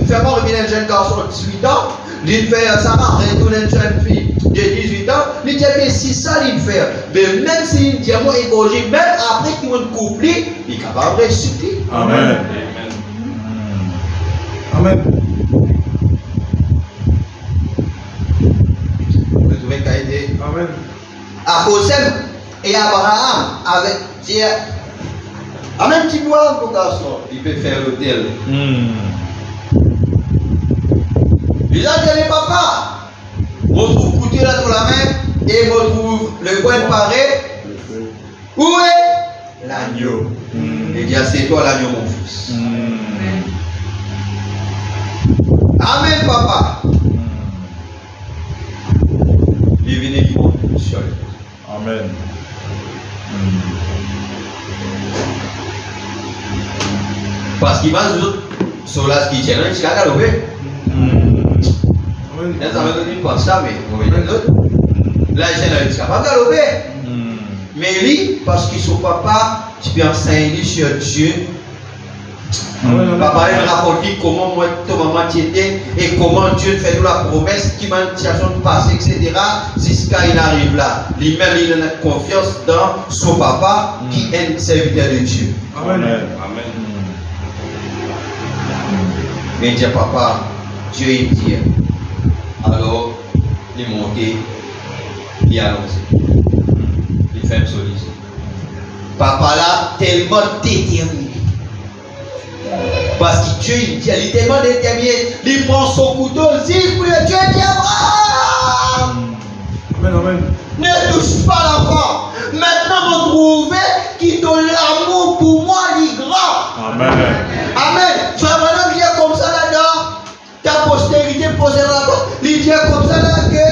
il fait moi revenir un jeune garçon de 18 ans, il fait Sarah retourner une jeune fille de 18 ans, il dit, mais si ça, il fait, mais même si le diamant est gorgé, même après qu'il va couple, il est capable de ressusciter. Amen. Amen. Vous trouvez qu'il a été Amen. Abosem et Abraham avec Dieu. En même petit bois, mon garçon, il peut faire l'hôtel. Il a dit, papa, on trouve couteau là dans la main et on trouve le coin pareil. Où est l'agneau? Il dit, c'est toi l'agneau, mon fils. Amen, papa. Il venait du monde sur le Amen. parce qu'il va sur la ski challenge, il a galopé. Amen. Ça veut dire pas ça, mais vous voyez l'autre. Là, il est capable de galoper. Mais lui, parce que son papa, tu peux enseigner sur Dieu. Papa, il raconte comment moi, ton maman t'était et comment Dieu fait nous la promesse qui m'a une situation de passé, etc. Jusqu'à il arrive là. Lui-même, il a confiance dans son papa qui est un serviteur de Dieu. Amen. Mais il dit, papa, Dieu est Dieu. Alors, il est monté, il a annoncé. Il fait une solution. Papa là, tellement déterminé. Parce que Dieu, il est tellement déterminé. Il prend son couteau, il dit, Dieu dit Abraham. Amen. Ne touche pas l'enfant. Maintenant, vous trouvez qui donne l'amour pour moi, il est grand. Amen. Amen. Tu vas maintenant dire comme ça là-dedans. Ta postérité posera il dit comme ça là que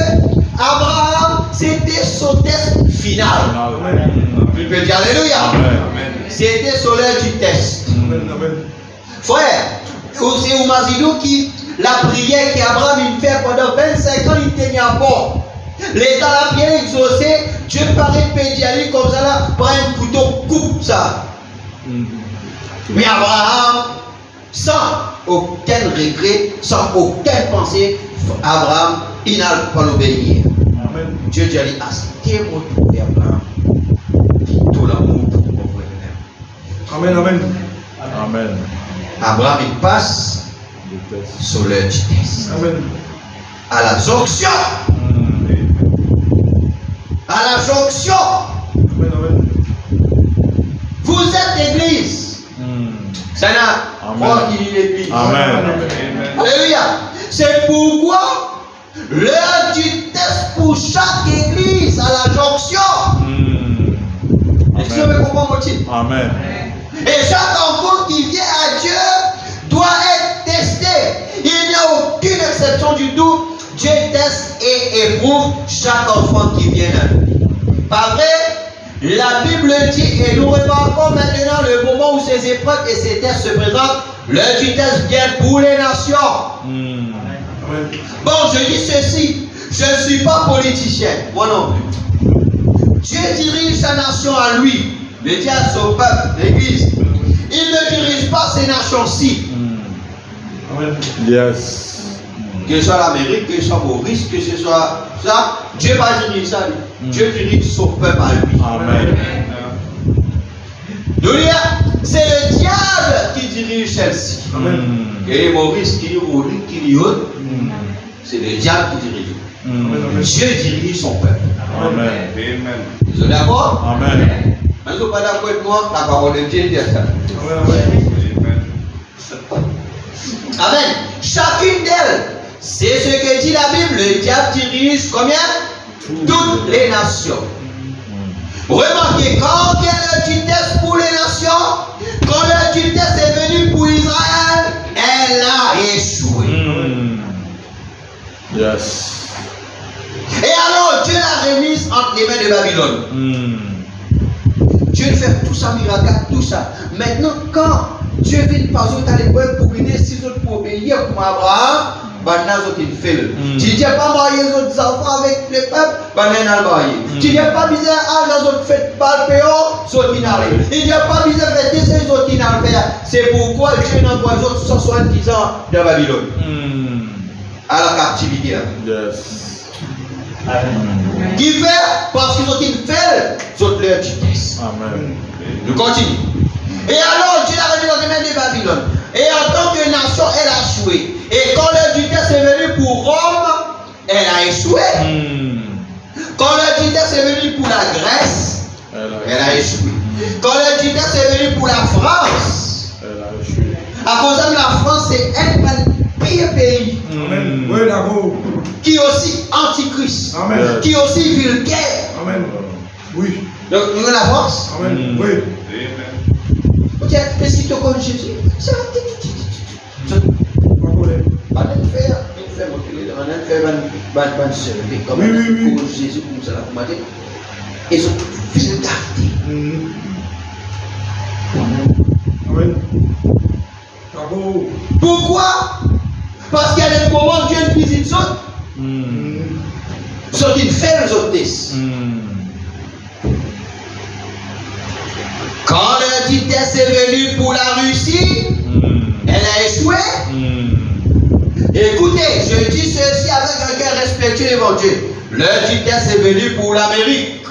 Abraham, c'était son test final. Il peut dire Alléluia. C'était sur l'heure du test. Frère, c'est Oumazidou qui, la prière qu'Abraham il fait pendant 25 ans, il tenait à bord. L'état la prière exaucée, Dieu paraît pédialer comme ça là, prend un couteau, coupe ça. Mais Abraham, sans aucun regret, sans aucune pensée, Abraham, il n'a pas l'obéir. Dieu dit à c'était mon tour, Abraham, tout l'amour pour mon frère. Amen. Abraham, il passe sur le test. À la jonction. À la jonction. Vous êtes l'église. Ça n'a pas qui dit l'église. Alléluia. C'est pourquoi l'heure du test pour chaque église à la jonction. Est-ce que vous comprenez mon titre? Amen. Et chaque enfant qui vient à Dieu doit être testé. exception du tout. Dieu teste et éprouve chaque enfant qui vient à lui. Pas vrai? La Bible dit, et nous remarquons maintenant le moment où ces épreuves et ces tests se présentent, l'heure du test vient pour les nations. Bon, je dis ceci, je ne suis pas politicien, moi non plus. Dieu dirige sa nation à lui, le diable son peuple, l'église. Il ne dirige pas ces nations-ci. Yes. Que ce soit l'Amérique, que ce soit Maurice, que ce soit ça, Dieu va diriger ça. Dieu dirige son peuple à lui. Amen. C'est le diable qui dirige celle-ci. Et Maurice, qui dit autre, c'est le diable qui dirige. Dieu dirige son peuple. Amen. Vous êtes d'accord? Amen. Mais vous n'êtes pas d'accord avec moi? La parole de Dieu dit ça. Amen. Chacune d'elles, c'est ce que dit la Bible. Le diable dirige combien? Toutes les nations. Remarquez, quand il y a l'heure du test pour les nations, quand l'heure du test est venue pour Israël, elle a échoué. Yes. Et alors Dieu l'a remise entre les mains de Babylone. Dieu fait tout ça, miracle, tout ça. Maintenant, quand Dieu vient par exemple à l'épreuve pour venir 6 autres pour obéir comme Abraham, il fait le. Tu n'as pas marié les autres enfants avec le peuple, il n'a marié. Tu n'as pas misé à les autres fêtes par le péo, il n'a rien. Il n'y a pas misé à fêter ces autres qui n'ont rien. C'est pourquoi Dieu n'envoie les autres 170 ans de Babylone. À la captivité. Yes. Qui fait? Parce qu'ils ont une fait leur test. Amen. Nous continuons. Et alors Dieu l'a remis dans les mains de Babylone. Et en tant que nation, elle a échoué. Et quand l'heure du test est venu pour Rome, elle a échoué. Quand l'heure du test est venu pour la Grèce, elle a échoué. Quand l'heure du test est venu pour la France, elle a échoué. À cause de la France, c'est un pire pays. Amen. Oui, d'accord. Qui est aussi antichrist. Amen. Qui est aussi vulgaire. Amen. Oui. Donc, nous la France. Amen. Oui. Ok, mais si tu connais Jésus, ça va pour Jésus comme ça, ils ont vulgarité. Amen. Bravo. Pourquoi? Parce qu'il y a des moments où Dieu ne visite ça. Ce qu'il fait les autres tests. Quand le test est venu pour la Russie, elle a échoué. Écoutez, je dis ceci avec un cœur respectueux devant Dieu. Le test est venu pour l'Amérique.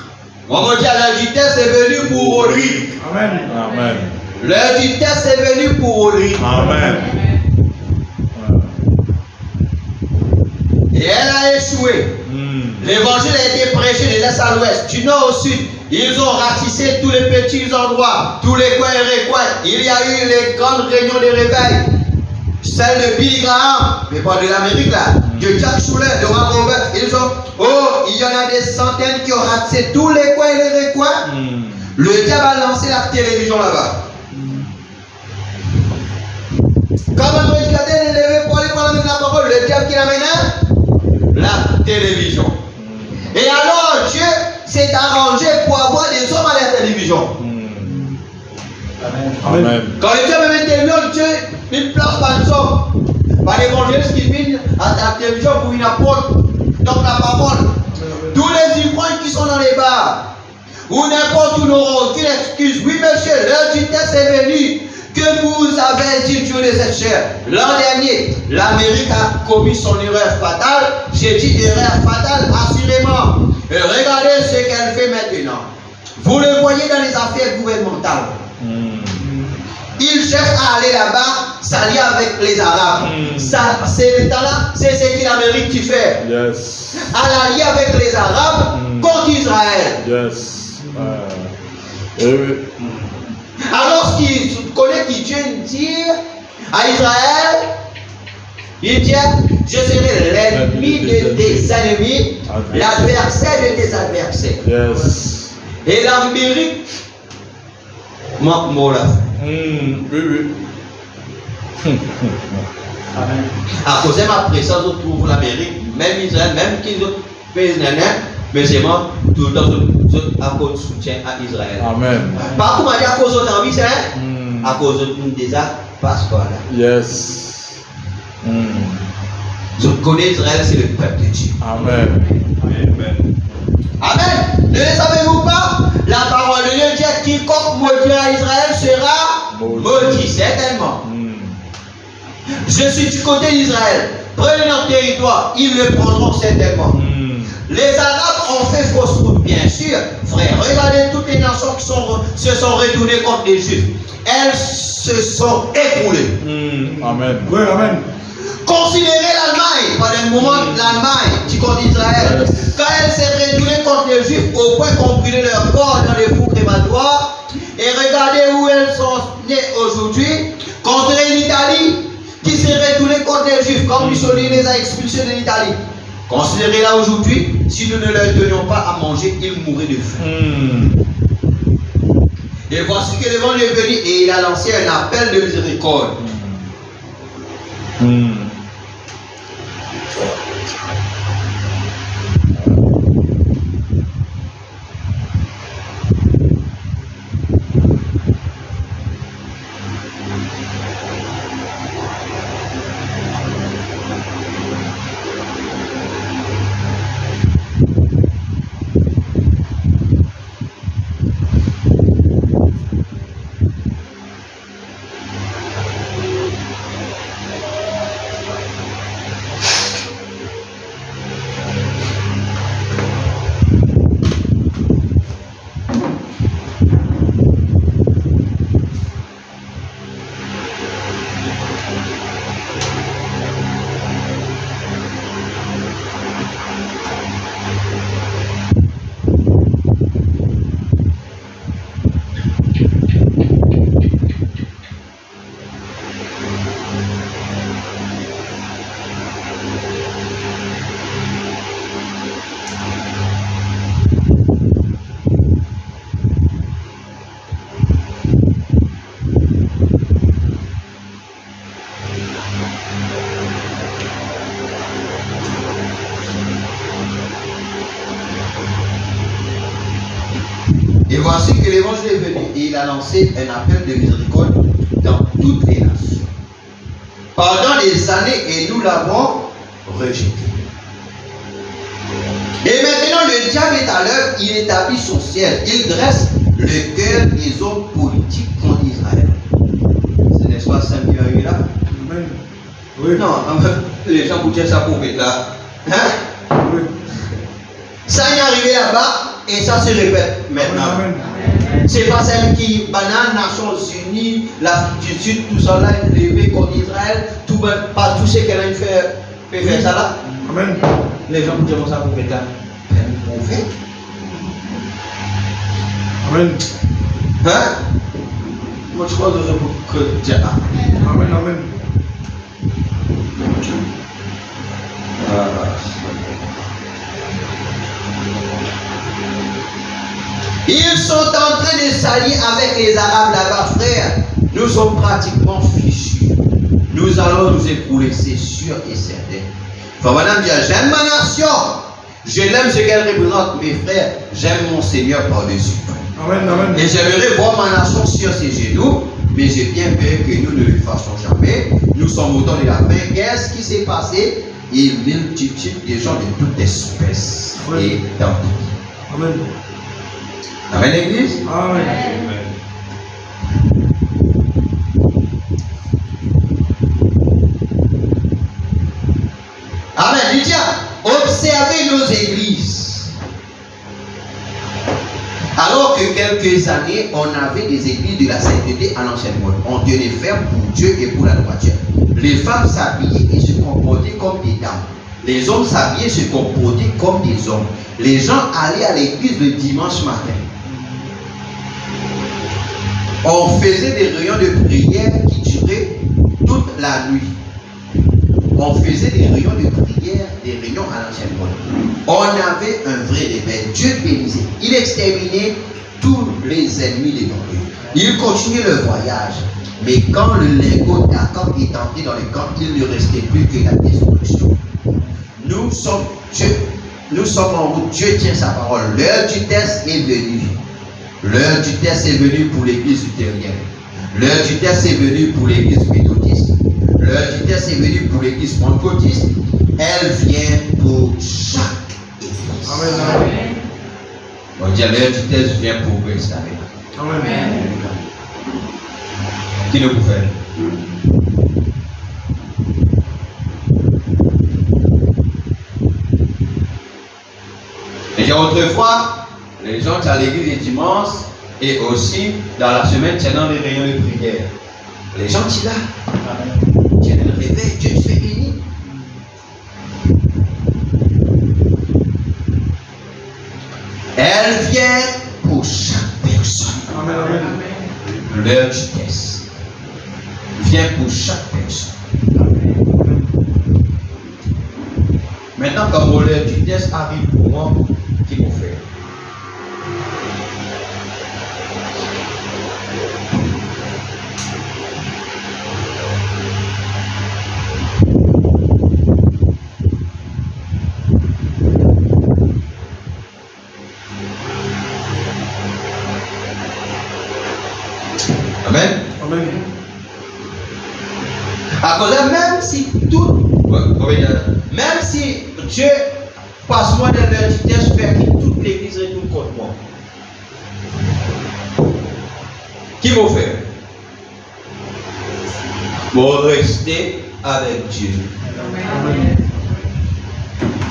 On va dire le test est venu pour Ulrich. Amen. Amen. Le test est venu pour Ulrich. Amen. Et elle a échoué. L'évangile a été prêché de l'est à l'ouest, du nord au sud. Ils ont ratissé tous les petits endroits, tous les coins et recoins. Il y a eu les grandes réunions de réveil. Celle de Billy Graham, mais pas de l'Amérique là, de Jack Schuller, de Ron Robert. Ils ont, il y en a des centaines qui ont ratissé tous les coins et les recoins. Le diable a lancé la télévision là-bas. Quand un prédicateur est levé pour aller parler de la parole, le diable qui l'amène, la télévision. Et alors Dieu s'est arrangé pour avoir des hommes à la télévision. Amen. Quand le diable met des millions, Dieu il place par les hommes, par l'évangéliste qui viennent à la télévision pour une apôtre, donc la parole. Tous les ivrognes qui sont dans les bars, ou n'importe où n'auront aucune excuse. Oui, monsieur, l'heure du test est venue. Que vous avez dit Dieu de cette chair. L'an dernier, l'Amérique a commis son erreur fatale. J'ai dit erreur fatale, assurément. Et regardez ce qu'elle fait maintenant. Vous le voyez dans les affaires gouvernementales. Il cherche à aller là-bas, s'allier avec les Arabes. Ça, c'est le talent, c'est ce que l'Amérique qui fait. Yes. À l'allier avec les Arabes contre Israël. Yes. Alors qu'il connaît qui Dieu dit à Israël, il dit, je serai l'ennemi de tes ennemis, l'adversaire de tes adversaires. Yes. Et l'Amérique manque mot là. Oui. Amen. À cause de ma présence, on trouve l'Amérique, même Israël, même qu'ils ont pays mais c'est moi, tout le temps, à cause de soutien à Israël. Amen. Pas comment dire à cause de l'envie, c'est Mm. à cause de déjà passeport là. Yes. Mm. Je connais Israël, c'est le peuple de Dieu. Amen. Amen. Amen. Ne le savez-vous pas? La parole de Dieu dit quiconque maudira Israël sera maudit, certainement. Mm. Je suis du côté d'Israël. Prenez notre territoire, ils le prendront certainement. Mm. Les Arabes ont fait fausse route, bien sûr. Frère, regardez toutes les nations qui se sont retournées contre les Juifs. Elles se sont écroulées. Mm. Amen. Oui, Amen. Considérez l'Allemagne, pendant un moment, l'Allemagne, du côté d'Israël, quand elle s'est retournée contre les Juifs au point qu'on brûlait leur corps dans les fours crématoires, et regardez où elles sont nées aujourd'hui, considérez l'Italie, qui s'est retournée contre les Juifs, comme Mussolini les a expulsés de l'Italie. Considérez-la aujourd'hui, si nous ne leur donnions pas à manger, ils mourraient de faim. Mm. Et voici que l'évangile est venu et il a lancé un appel de miséricorde. Mm. Et voici que l'évangile est venu et il a lancé un appel de miséricorde dans toutes les nations. Pendant des années, et nous l'avons rejeté. Et maintenant, le diable est à l'œuvre, il établit son siège. Il dresse le cœur des hommes politiques contre Israël. Ce n'est pas ça qui arrive là? Amen. Oui. Non, les gens vous disent ça pour être là. Hein? Oui. Ça y est arrivé là-bas et ça se répète maintenant. Amen. C'est pas celle qui, banane, Nations Unies, l'Afrique du Sud, tout ça là, levé contre Israël, tout, pas tout ce qu'elle a fait, peut faire ça là. Amen. Les gens vous disent ça pour être là. On fait. Amen. Hein? Moi je crois que je peux dire. Amen. Amen. Ils sont en train de s'allier avec les Arabes là-bas, frère. Nous sommes pratiquement fichus. Nous allons nous écrouler, c'est sûr et certain. Faut madame dire, j'aime ma nation. Je l'aime ce qu'elle représente, mes frères. J'aime mon Seigneur par-dessus tout. Amen. Amen. Et j'aimerais voir ma nation sur ses genoux, mais j'ai bien peur que nous ne le fassions jamais. Nous sommes au temps de la fin. Qu'est-ce qui s'est passé? Il multiplie des gens de toute espèce et dans tout. Amen. Amen, l'église? Amen. Amen. Lydia, observez nos églises. Alors que quelques années, on avait des églises de la sainteté à l'ancienne mode. On tenait ferme pour Dieu et pour la droiture. Les femmes s'habillaient et se comportaient comme des dames. Les hommes s'habillaient et se comportaient comme des hommes. Les gens allaient à l'église le dimanche matin. On faisait des réunions de prière qui duraient toute la nuit. On faisait des réunions de prière, des réunions à l'ancienne mode. On avait un vrai réveil. Dieu bénissait. Il exterminait tous les ennemis devant eux. Il continuait le voyage. Mais quand le lingot d'Akan est entré dans le camp, il ne restait plus que la destruction. Nous sommes en route. Dieu tient sa parole. L'heure du test est venue. L'heure du test est venue pour l'église luthérienne. L'heure du test est venue pour l'église méthodiste. L'heure du test est venue pour l'église pentecôtiste. Elle vient pour chaque église. Amen. On dit l'heure du test vient pour Grace. Amen. Qui le peut faire? Et autrefois, les gens qui à l'église les dimanches et aussi dans la semaine tiennant les réunions de prière. Les gens qui là, tiennent le réveil, Dieu se fait béni. Elle vient pour chaque personne. Amen. L'heure du test vient pour chaque personne. Maintenant, comme l'heure du test arrive pour moi, qu'il faut faire? Amen. Amen. À cause de même si tout, même si Dieu passe moi dans l'heure du test, fait que toute l'église retourne contre moi. Qui va faire? Bon, rester avec Dieu. Amen.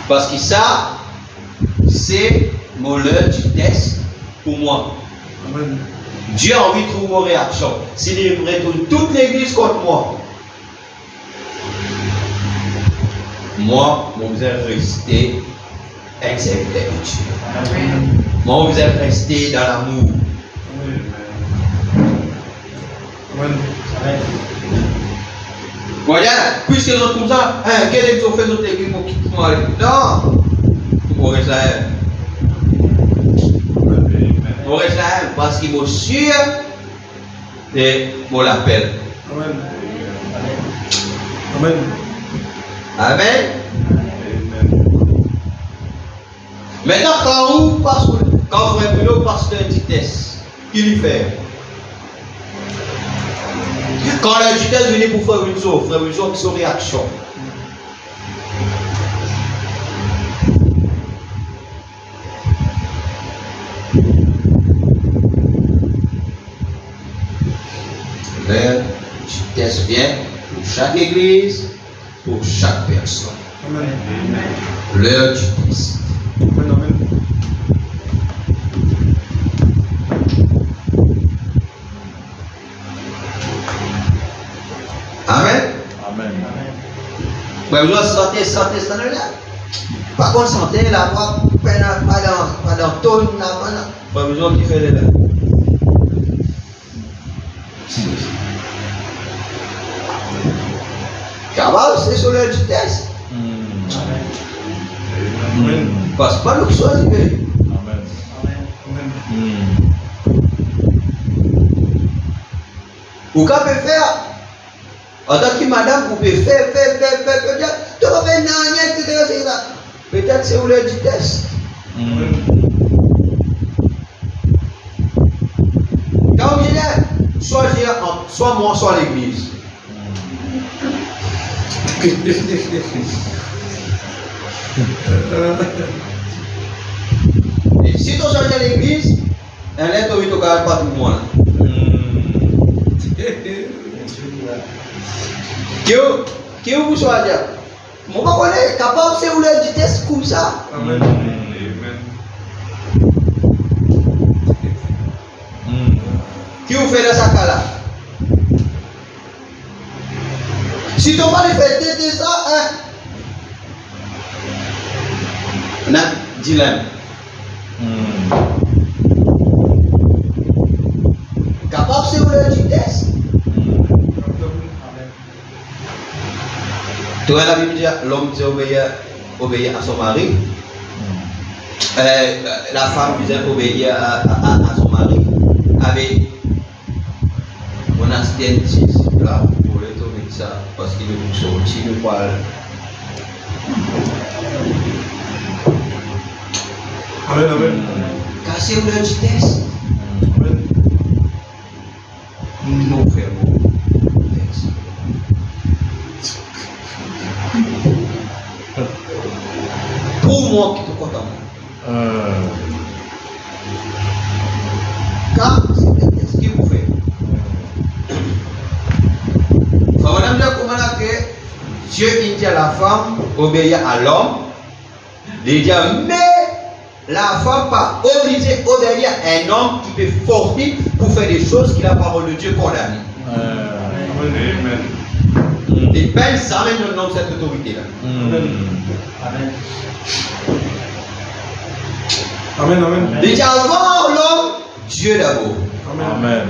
Parce que ça, c'est mon l'heure du test pour moi. Amen. Dieu a envie de trouver une réaction. S'il retourne toute l'église contre moi, moi, je vais rester exécuté de Dieu. Moi, je vais rester dans l'amour. Amen. Voyez, puisque les autres comme ça, quel est le fait de l'église pour moi? Non, pour rester là. Pour rester là, parce qu'il m'a sûr et mon l'appel. Amen. Amen. Amen. Maintenant, quand frère Bruno passe le test, qu'il lui fait? Quand le test venait pour frère Wilson, qui son réaction? L'heure du test vient pour chaque église, pour chaque personne. Amen. L'heure du test. Amen. Amen. Amen. Amen. Ouais, vous santé, ça là. Pas qu'on santé là, pas dans tonne là, pas besoin qui fait là. Cabal, c'est sur l'heure du test. Amen. Parce que pas le choix, mais. Amen. Ou qu'à peut faire? En tant que madame, vous pouvez faire, tu vas faire rien, etc. Peut-être c'est l'heure du test. Quand on dit, soit moi, soit l'église. Et si tu changes l'église, elle est au garde pas tout le monde. Qui vous choisir? Mon papa est capable de faire l'heure du test comme ça. Amen. Qui vous fait dans sa cas là? Si tu vas le faire de ça, dilemme. Capable de faire l'heure du test. Tu vois la Bible dit l'homme dit obéir à son mari. La femme disait obéir à son mari. Avec on a là pour le tomber. ça parce qu'il est sorti le poil. Amen, amen. Cassez-vous le vitesse. Amen. Non, frère, bon. Pour moi qui te content. Car qu'est-ce qu'il vous fait? Madame Dieu, comment que Dieu dit à la femme obéir à l'homme, il dit mais la femme pas obligée d'obéir à un homme qui peut forcer pour faire des choses que la parole de Dieu condamne. Amen. Les peines s'amènent le nom de cette autorité-là. Amen, amen. Il dit avant l'homme, Dieu d'abord. Amen.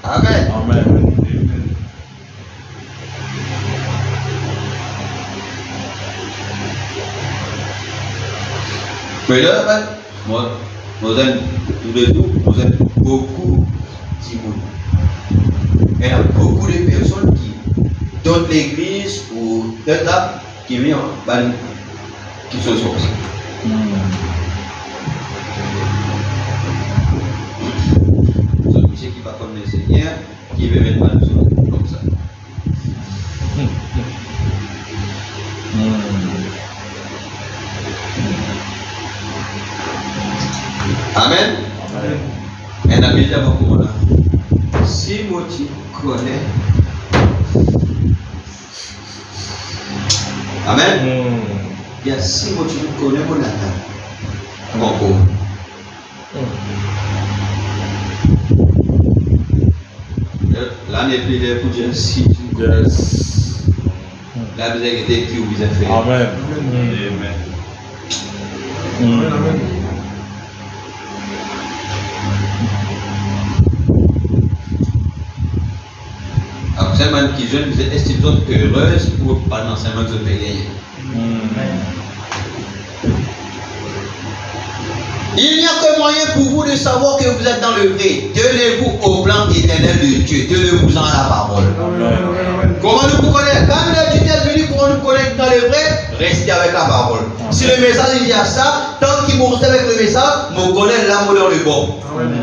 Amen. Amen. Mais là, moi, nous avons tous les jours, nous avons beaucoup d'immuns. Il y a beaucoup de personnes qui, dans l'église ou dans là, qui viennent, qui se sont. Celui qui va comme le Seigneur, qui veut mettre mal comme ça. Amen. Un ami d'abord pour moi. Si moi tu connais. Amen. Il y a si moi tu connais mon attaque. Encore. L'année plus de pour dire si tu connais. La miséricorde qui vous a fait. Amen. Amen, amen. Alors, c'est même qui jeune, vous êtes estimée heureuse pour pas l'enseignement que vous avez gagné. Il n'y a que moyen pour vous de savoir que vous êtes dans le vrai. Tenez-vous au plan éternel de Dieu. Tenez-vous en la parole. Comment nous vous connaissons? Quand le Dieu est venu pour nous connaître dans le vrai, restez avec la parole. Si le message il y a ça, tant qu'il vous restez avec le message, vous connaissez l'amour dans le bon.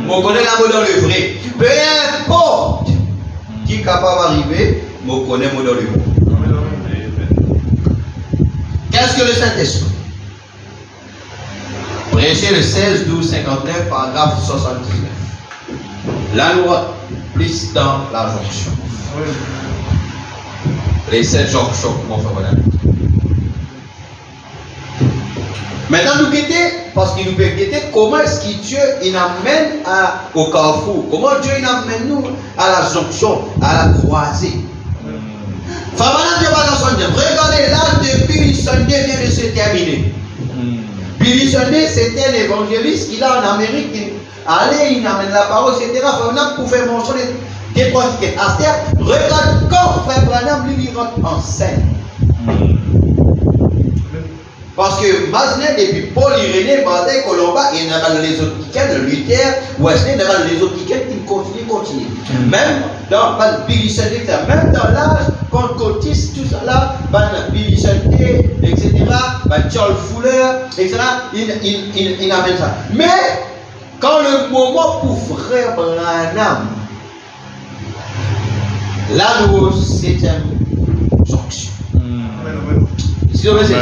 Vous connaissez l'amour dans le vrai. Peu importe qui est capable d'arriver, vous connaissez l'amour dans le bon. Qu'est-ce que le Saint-Esprit? Prêcher le 16, 12, 59, paragraphe 79. La loi plus dans la jonction. Les 7 jonctions, mon frère, madame. Maintenant, nous guettons, parce qu'il nous peut guetter, comment est-ce que Dieu il amène au carrefour? Comment Dieu il amène nous à la jonction, à la croisée? Regardez, l'âge de Billy Sunday vient de se terminer. Billy Sunday, c'était un évangéliste qui, là, en Amérique, allait, il amène la parole, etc. Pour faire mention des trois tickets. Aster, regarde quand Frère Branham lui rentre en scène. Parce que Masner et puis Paul Irénée, Martin, Colomba, il y en a les autres tickets, Luther, Wesley, il y en a les autres tickets qui continuent. Même dans Billy Sunday, même dans l'âge pentecôtiste, tout ça là, Billy Sunday, etc., Charles Fuller, etc., il amène ça. Mais, quand le moment pour Frère Branham, là, nous, c'est un jonction. Si on veut, c'est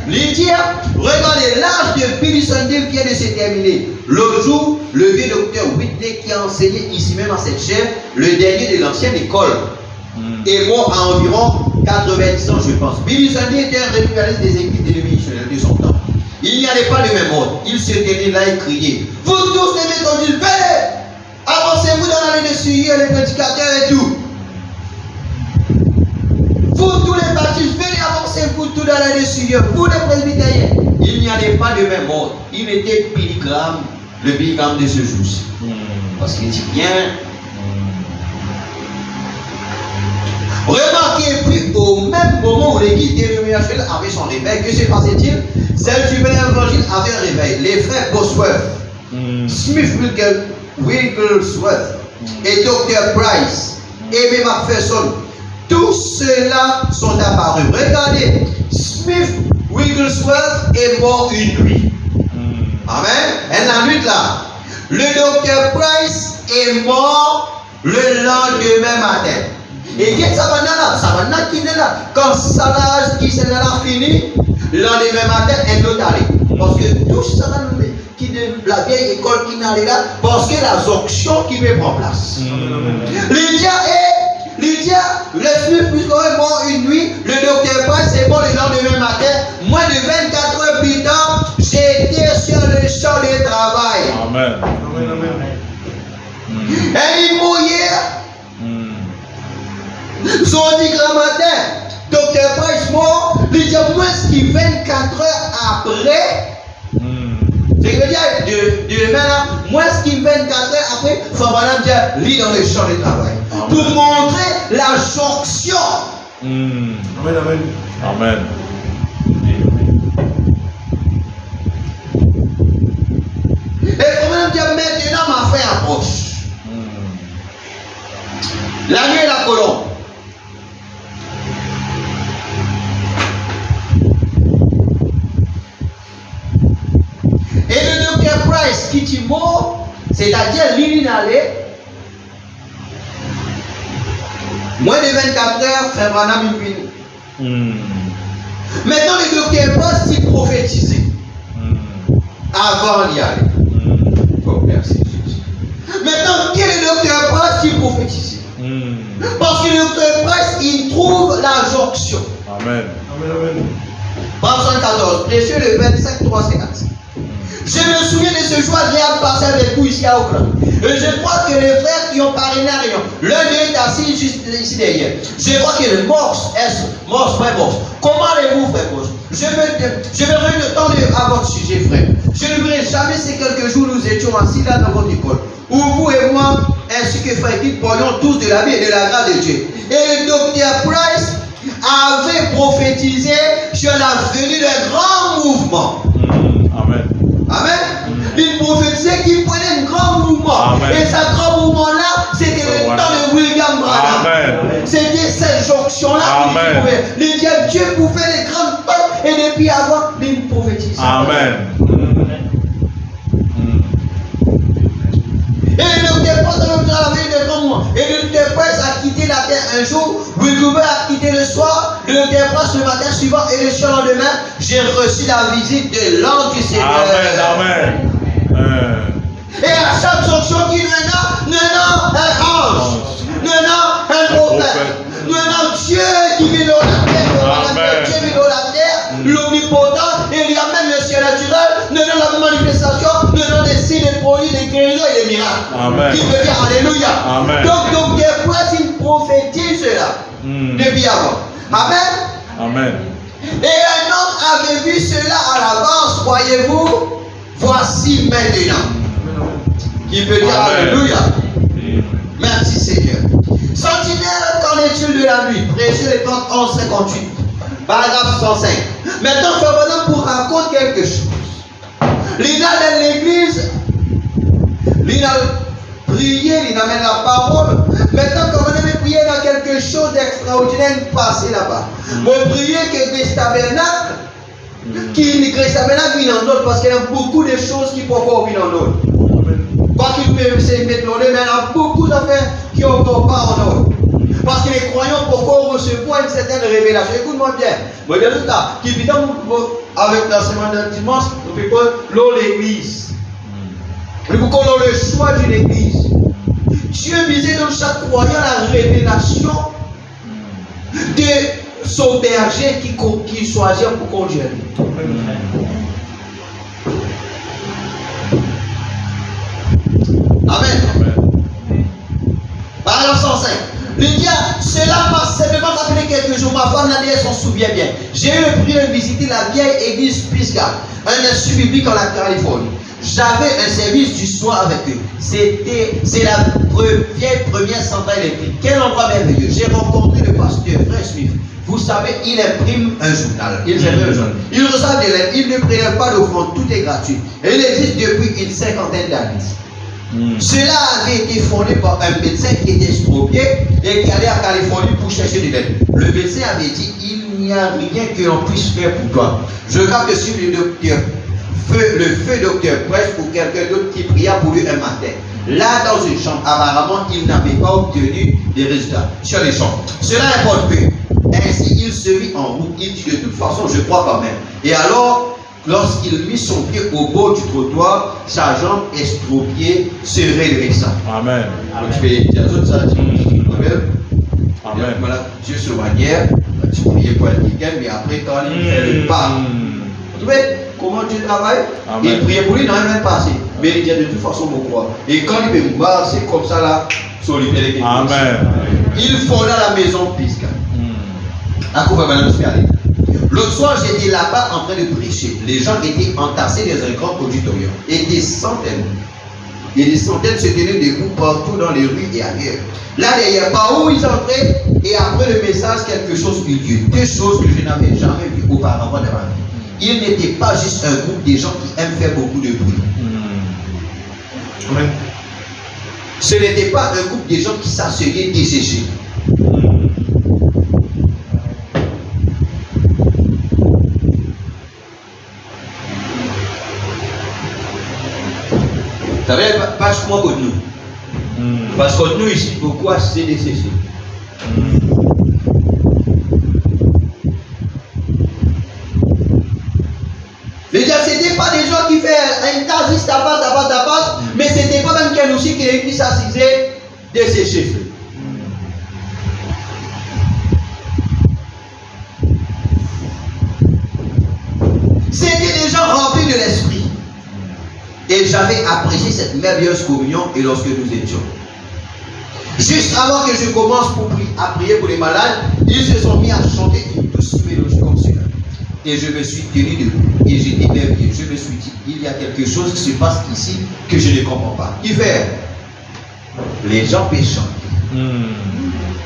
Lydia, regardez, l'âge de Billy Sunday vient de se terminer. L'autre jour, le vieux docteur Whitney qui a enseigné ici même dans cette chaire, le dernier de l'ancienne école, est mort à environ 90 ans, je pense. Billy Sunday était un républicain des églises de missionnaires de son temps. Il n'y avait pas le même ordre. Il se tenait là et criait: vous tous les méthodistes, venez, avancez-vous dans l'année de suivi, les prédicateurs et tout. Vous tous les baptistes, venez avancer, vous tous dans la suivre, vous les presbytériens. Il n'y avait pas de même ordre. Il était pilgrim, le pilgrim de ce jour-ci. Parce qu'il dit bien. Remarquez, puis au même moment où l'église dénominationnelle avait son réveil, que se passait-il? Celle du Évangile avait un réveil. Les frères Bosworth, Smith Wigglesworth, et Dr. Price et B. Macpherson, tous ceux-là sont apparus. Regardez, Smith Wigglesworth est mort une nuit. Amen. Et la nuit là, le Dr. Price est mort le lendemain matin. Et qu'est-ce que ça va là, qui est là. Quand Salah qui s'est là fini, le lendemain matin, elle doit aller. Parce que tout ça qui de la vieille école qui n'allait là, parce que la jonction qui veut prendre place. Lydia, le Smith plus est mort une nuit, le Dr. Price est mort le lendemain matin. Moins de 24 heures plus tard, j'étais sur le champ de travail. Amen. Amen, amen. Et il mouillait. Son dit grand matin, Dr. Price mort, il dit moins que 24 heures après. C'est ce que je veux dire, de demain là, moins que 24 heures après, il faut madame dire, lit dans le champ de travail. Amen. Pour montrer la jonction. Amen, amen. Amen. Et il faut madame dire, maintenant ma fin approche. La nuit et la colombe. Et le Dr. Price qui est mort, c'est-à-dire l'inalé, moins de 24 heures, frère Branham est fini. Maintenant, le Dr. Price s'est prophétisé avant d'y aller. Oh, merci Jésus. Maintenant, quel est le Dr. Price qui prophétisé? Parce que le Dr. Price, il trouve la jonction. Amen. Amen, amen. Psalm 114, précieux le 25, 3, 55. Je me souviens de ce jour agréable passé avec vous ici à Auckland. Et je crois que les frères qui ont parrainé à Rayon, l'un d'eux est assis juste ici derrière. Je crois que le Morse, frère Morse. Comment allez-vous, frère Morse? Je vais revenir le temps à votre sujet, frère. Je n'oublierai jamais ces quelques jours où nous étions assis là dans votre école, où vous et moi, ainsi que frère Kit, parlions tous de la vie et de la grâce de Dieu. Et le Dr. Price avait prophétisé sur la venue d'un grand mouvement. Amen. Amen. Il prophétisait qu'il prenait un grand mouvement. Amen. Et ce grand mouvement-là, c'était le temps de William Branham. Amen. C'était cette jonction-là qu'il pouvait. Le Dieu pouvait les grandes portes et depuis avant, il prophétisait. Amen. Et le Dr. Price a la veille de grand mouvement. Et le Dr. Price a quitté la terre un jour, William a quitté le soir, le Dr. Price le matin suivant et le surlendemain, j'ai reçu la visite de l'ange du Seigneur. Amen. Amen. Et à chaque jonction qui nous a un ange, nous a un prophète, nous a Dieu qui vit dans la terre, Dieu vit dans la terre, l'omnipotent, et il y a même le ciel naturel, nous a la manifestation, nous a des signes, des produits, des guérisons et des miracles. Amen. Qui veut dire Alléluia. Amen. Donc, des fois, il prophétise cela depuis avant. Amen. Amen. Et un homme avait vu cela à l'avance, croyez-vous? Voici maintenant. Qui veut dire Amen. Alléluia. Merci Seigneur. Sentinelle, qu'en est-il de la nuit? Précieux les 31, 58. Paragraphe 105. Maintenant, Frère pour raconter quelque chose. L'ina dans l'église, l'ina prier, l'ina amène la parole. Maintenant, quand on aime prier dans quelque chose d'extraordinaire, passer là-bas. Moi, prier que Christ tabernacle, qui Christ tabernacle vient en d'autres, parce qu'il y a beaucoup de choses qui peuvent encore venir en d'autres. Pas qu'il peut se mettre en mais il y a beaucoup d'affaires qui n'ont encore pas en ordre. Parce que les croyants peuvent encore recevoir une certaine révélation. Écoute-moi bien. Moi, je dis ça. Qui vit avec la semaine de dimanche, nous pouvons l'église. Nous pouvons le choix d'une église. Dieu visait dans chaque croyant la révélation de son berger qui choisit pour conduire. Amen. Paragraphe 105. Le diable, cela m'a simplement rappelé quelques jours. Ma femme Nadia s'en souvient bien. J'ai eu le prix de visiter la vieille église Pisgah, un institut biblique en la Californie. J'avais un service du soir avec eux. C'est la première centrale électrique. Quel endroit merveilleux. J'ai rencontré le pasteur Frère Smith. Vous savez, il imprime un journal. Il reçoit des lettres. Il ne prélève pas d'offrande. Tout est gratuit. Et il existe depuis une 50aine d'années. Cela avait été fondé par un médecin qui était estropié et qui allait à Californie pour chercher de l'aide. Le médecin avait dit, il n'y a rien que l'on puisse faire pour toi. Je crois que si le feu docteur Presse ou quelqu'un d'autre qui pria pour lui un matin, là dans une chambre, apparemment il n'avait pas obtenu des résultats sur les champs. Cela importe peu. Ainsi il se mit en route, il dit de toute façon je crois quand même. Et alors, lorsqu'il mit son pied au bord du trottoir, sa jambe estropiée se redressa. Amen. Donc tu peux dire aux autres ça, Amen. Voilà, Dieu se manière, tu priais pour un week-end, mais après quand il fait le pas, vous voyez comment Dieu travaille? Amen. Il priait pour lui, non, il n'a même passé. Mais il dit de toute façon, mon croix. Et quand il me bat, c'est comme ça là, sur les télé. Amen. Il fonda la maison pisca. À quoi va madame. L'autre soir, j'étais là-bas en train de prêcher. Les gens étaient entassés dans un grand auditorium. Et des centaines se tenaient debout partout dans les rues et ailleurs. Là derrière, par où ils entraient, et après le message, quelque chose eut lieu. Deux choses que je n'avais jamais vues auparavant dans ma vie. Il n'était pas juste un groupe de gens qui aiment faire beaucoup de bruit. Amen. Ce n'était pas un groupe de gens qui s'asseyaient desséchés. Vous savez, parce que moi, contre nous. Parce que nous, ici, pourquoi c'est desséché? Les gens, ce n'était pas des gens qui font un tas, juste tapas, mais ce n'était pas même quelqu'un aussi qui s'assisait desséché. C'était des gens remplis de l'esprit. Et j'avais apprécié cette merveilleuse communion et lorsque nous étions. Juste avant que je commence à prier pour les malades, ils se sont mis à chanter une douce mélodie comme cela. Et je me suis tenu debout et j'étais merveilleux. Je me suis dit, il y a quelque chose qui se passe ici que je ne comprends pas. Qui fait? Les gens peuvent chanter.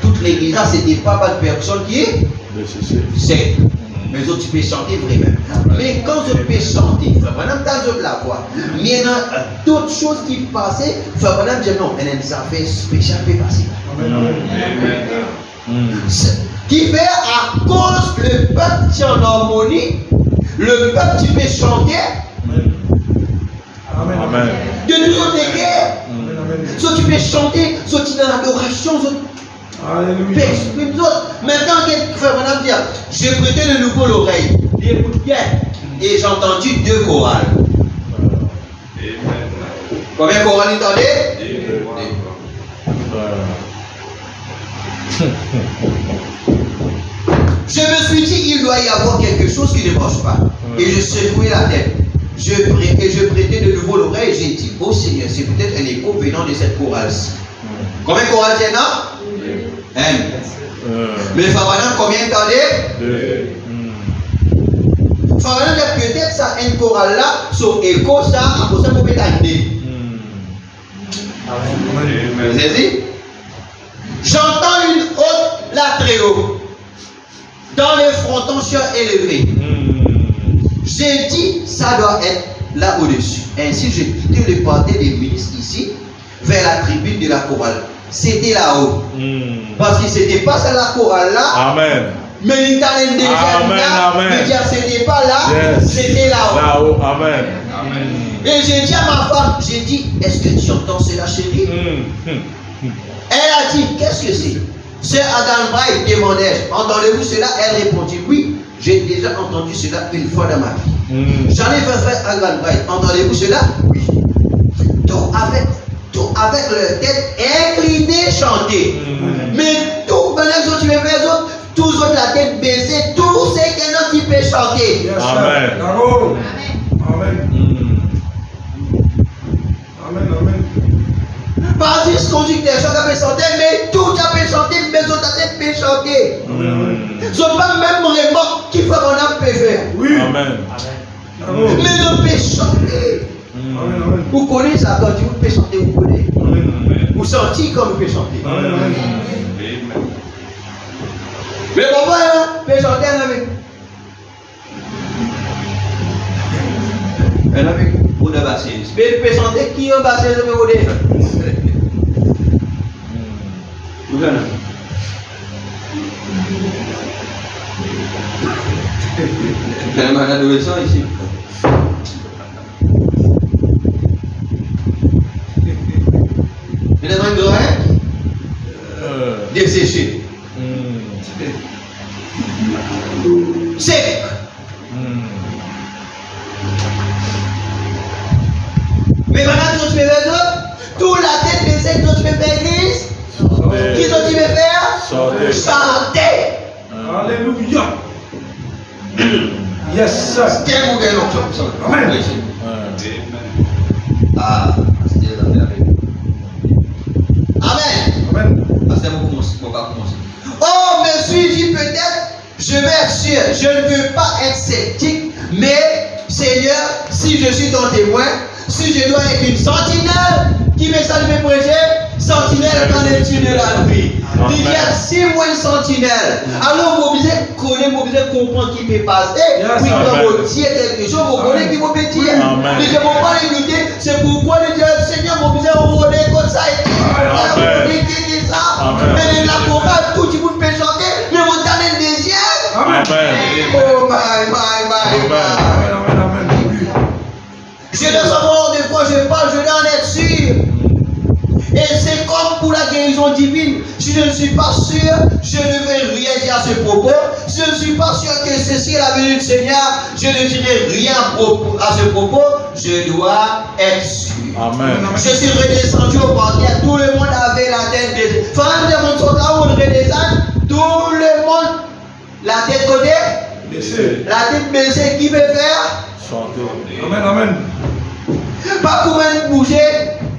Toute l'église là, c'était pas mal de personnes qui est. C'est. Mais autres, tu peux chanter vraiment. Mais quand je peux chanter, Madame, t'as de la voix. Mais il y a d'autres choses qui passaient. Madame dit non, elle a des affaires spéciales qui passer. Qui fait à cause le peuple qui est en harmonie, le peuple qui peut chanter. Amen. De toujours des guerres. Soit tu peux chanter, soit tu es dans l'adoration. Alléluia. Maintenant, Madame dit, j'ai prêté de nouveau l'oreille. Il écoute bien. Et j'ai entendu deux chorales. Combien de chorales entendez? Je me suis dit, il doit y avoir quelque chose qui ne marche pas. Et je secouais la tête. Je prêtais de nouveau l'oreille et j'ai dit, oh Seigneur, c'est peut-être un écho venant de cette chorale-ci. Combien de chorales il y en a? Mais Fabanan, combien entendez? Fabanan, peut-être ça, un choral là, sur écho, ça, à cause de ça, vous pouvez t'aider. Vous avez dit? J'entends une haute, là très haut, dans le fronton surélevé. J'ai dit, ça doit être là au-dessus. Ainsi, j'ai quitté le parterre des ministres ici, vers la tribune de la chorale. C'était là-haut. Parce que c'était pas ça la chorale là. Amen. Mais il t'a déjà là. Mais c'était pas là. C'était là-haut. Là-haut. Amen. Et j'ai dit à ma femme, j'ai dit, est-ce que tu entends cela, chérie? Elle a dit, qu'est-ce que c'est? Sœur Aganbraï demandait, entendez-vous cela? Elle répondit, oui, j'ai déjà entendu cela une fois dans ma vie. J'en ai fait frère Aganbraï, entendez-vous cela? Oui. Donc avec leur tête inclinée, chanter. Mais tout, maintenant, tu veux faire tous autres la tête baissée, tous ces qui peuvent chanter. Yes, Amen. Amen. Amen. Pas juste conducteur, chacun peut chanter, mais tout ça peut chanter, mais autres tête peut chanter. Ce n'est pas même vraiment qui fait mon âme peut faire. Oui. Amen. Mais on peut chanter. Amen. Vous connaissez ça quand vous pouvez chanter, vous connaissez. Vous sentez comme vous pouvez chanter. Amen. Mais papa, peut chanter avec. Elle avec. Pour ne passer. Il peut chanter qui est passé de me dire. Vous voyez? Il y a un adolescent ici. Il y a un grec desséché. Sec. Mais maintenant, tu fais tout la tête de sec, tu fais l'église. Qu'est-ce que tu veux faire? Chanter. Alléluia. Yes, sir. Quel mon gars, Amen. Ah, c'est Dieu dans la Bible. Amen. Amen. Parce que mon gars commence. Oh, monsieur dit peut-être, je vais être sûr, je ne veux pas être sceptique, mais Seigneur, si je suis ton témoin, si je dois être une sentinelle qui me salve prêcher, sentinelle quand es-tu de la nuit? Il y a 6 mois de sentinelle. Alors, vous devez connaître, vous devez comprendre qui peut passer. Puis, quand vous dites quelque chose, vous connaissez qui vous peut dire. Mais je ne peux pas l'écouter. C'est pourquoi le Dieu, Seigneur, vous devez enrôler comme ça. Et qui dit ça? Mais la chorale, tout le monde peut chanter, mais vous donnez le désir. Amen. Oh, my. Je dois savoir de quoi je parle, je dois en être sûr. Et c'est comme pour la guérison divine. Si je ne suis pas sûr, je ne vais rien dire à ce propos. Si je ne suis pas sûr que ceci est la venue du Seigneur, je ne dirai rien à ce propos. Je dois être sûr. Amen. Je suis redescendu au parterre. Tout le monde avait la tête baissée. Frère de mon soldat, on redescend. Tout le monde, la tête côté, la tête baissée. Qui veut faire? Chanter. Amen, amen. Pas comment bouger,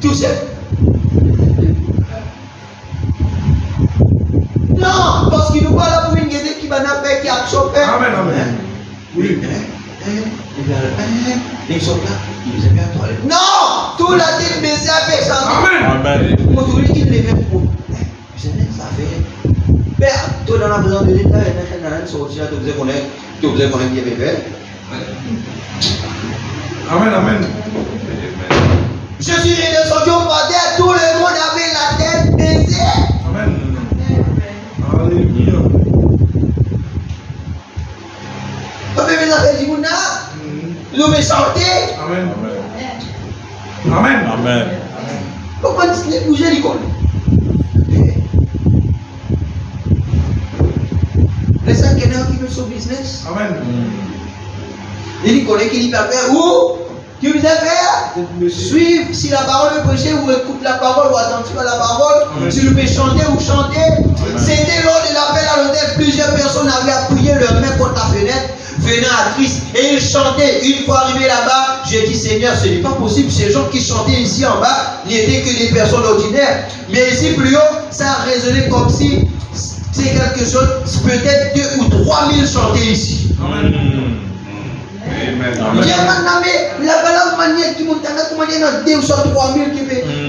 tout seul. Non, parce qu'il nous parle là pour une guédée qui va faire qui a chopé. Amen, amen. Oui. Les soldats, ils aiment bien parler. Non, tout la tête baissée à faire ça. Amen. Amen. Moi, tout le monde qui les fait pour. Vous savez, ça fait. Mais toi, dans la maison de l'État, il y a un sortir, tu vous connaissez qui est fait. Amen, amen. Je suis redescendu au parterre, tout le monde avait la tête baissée. Amen. Alléluia. Comme mes affaires du monde, nous me chanter. Amen. Amen. Amen. Pourquoi tu bouger l'école? Les 5 qui veulent son business. Amen. Il connaît qu'il va faire où? Qui vous a fait? Suivre si la parole est prêchée ou écoute la parole ou attentif à la parole. Amen. Si vous pouvez chanter ou chanter. C'était lors de l'appel à l'hôtel, plusieurs personnes avaient appuyé leurs mains contre la fenêtre, venant à Christ. Et ils chantaient. Une fois arrivé là-bas, j'ai dit Seigneur, ce n'est pas possible. Ces gens qui chantaient ici en bas n'étaient que des personnes ordinaires. Mais ici plus haut, ça a résonné comme si c'est quelque chose, peut-être 2 ou 3 000 chantaient ici. Amen. Amen. Il y a maintenant, mais la balade manière qui monte dans 2 ou 3 000 qui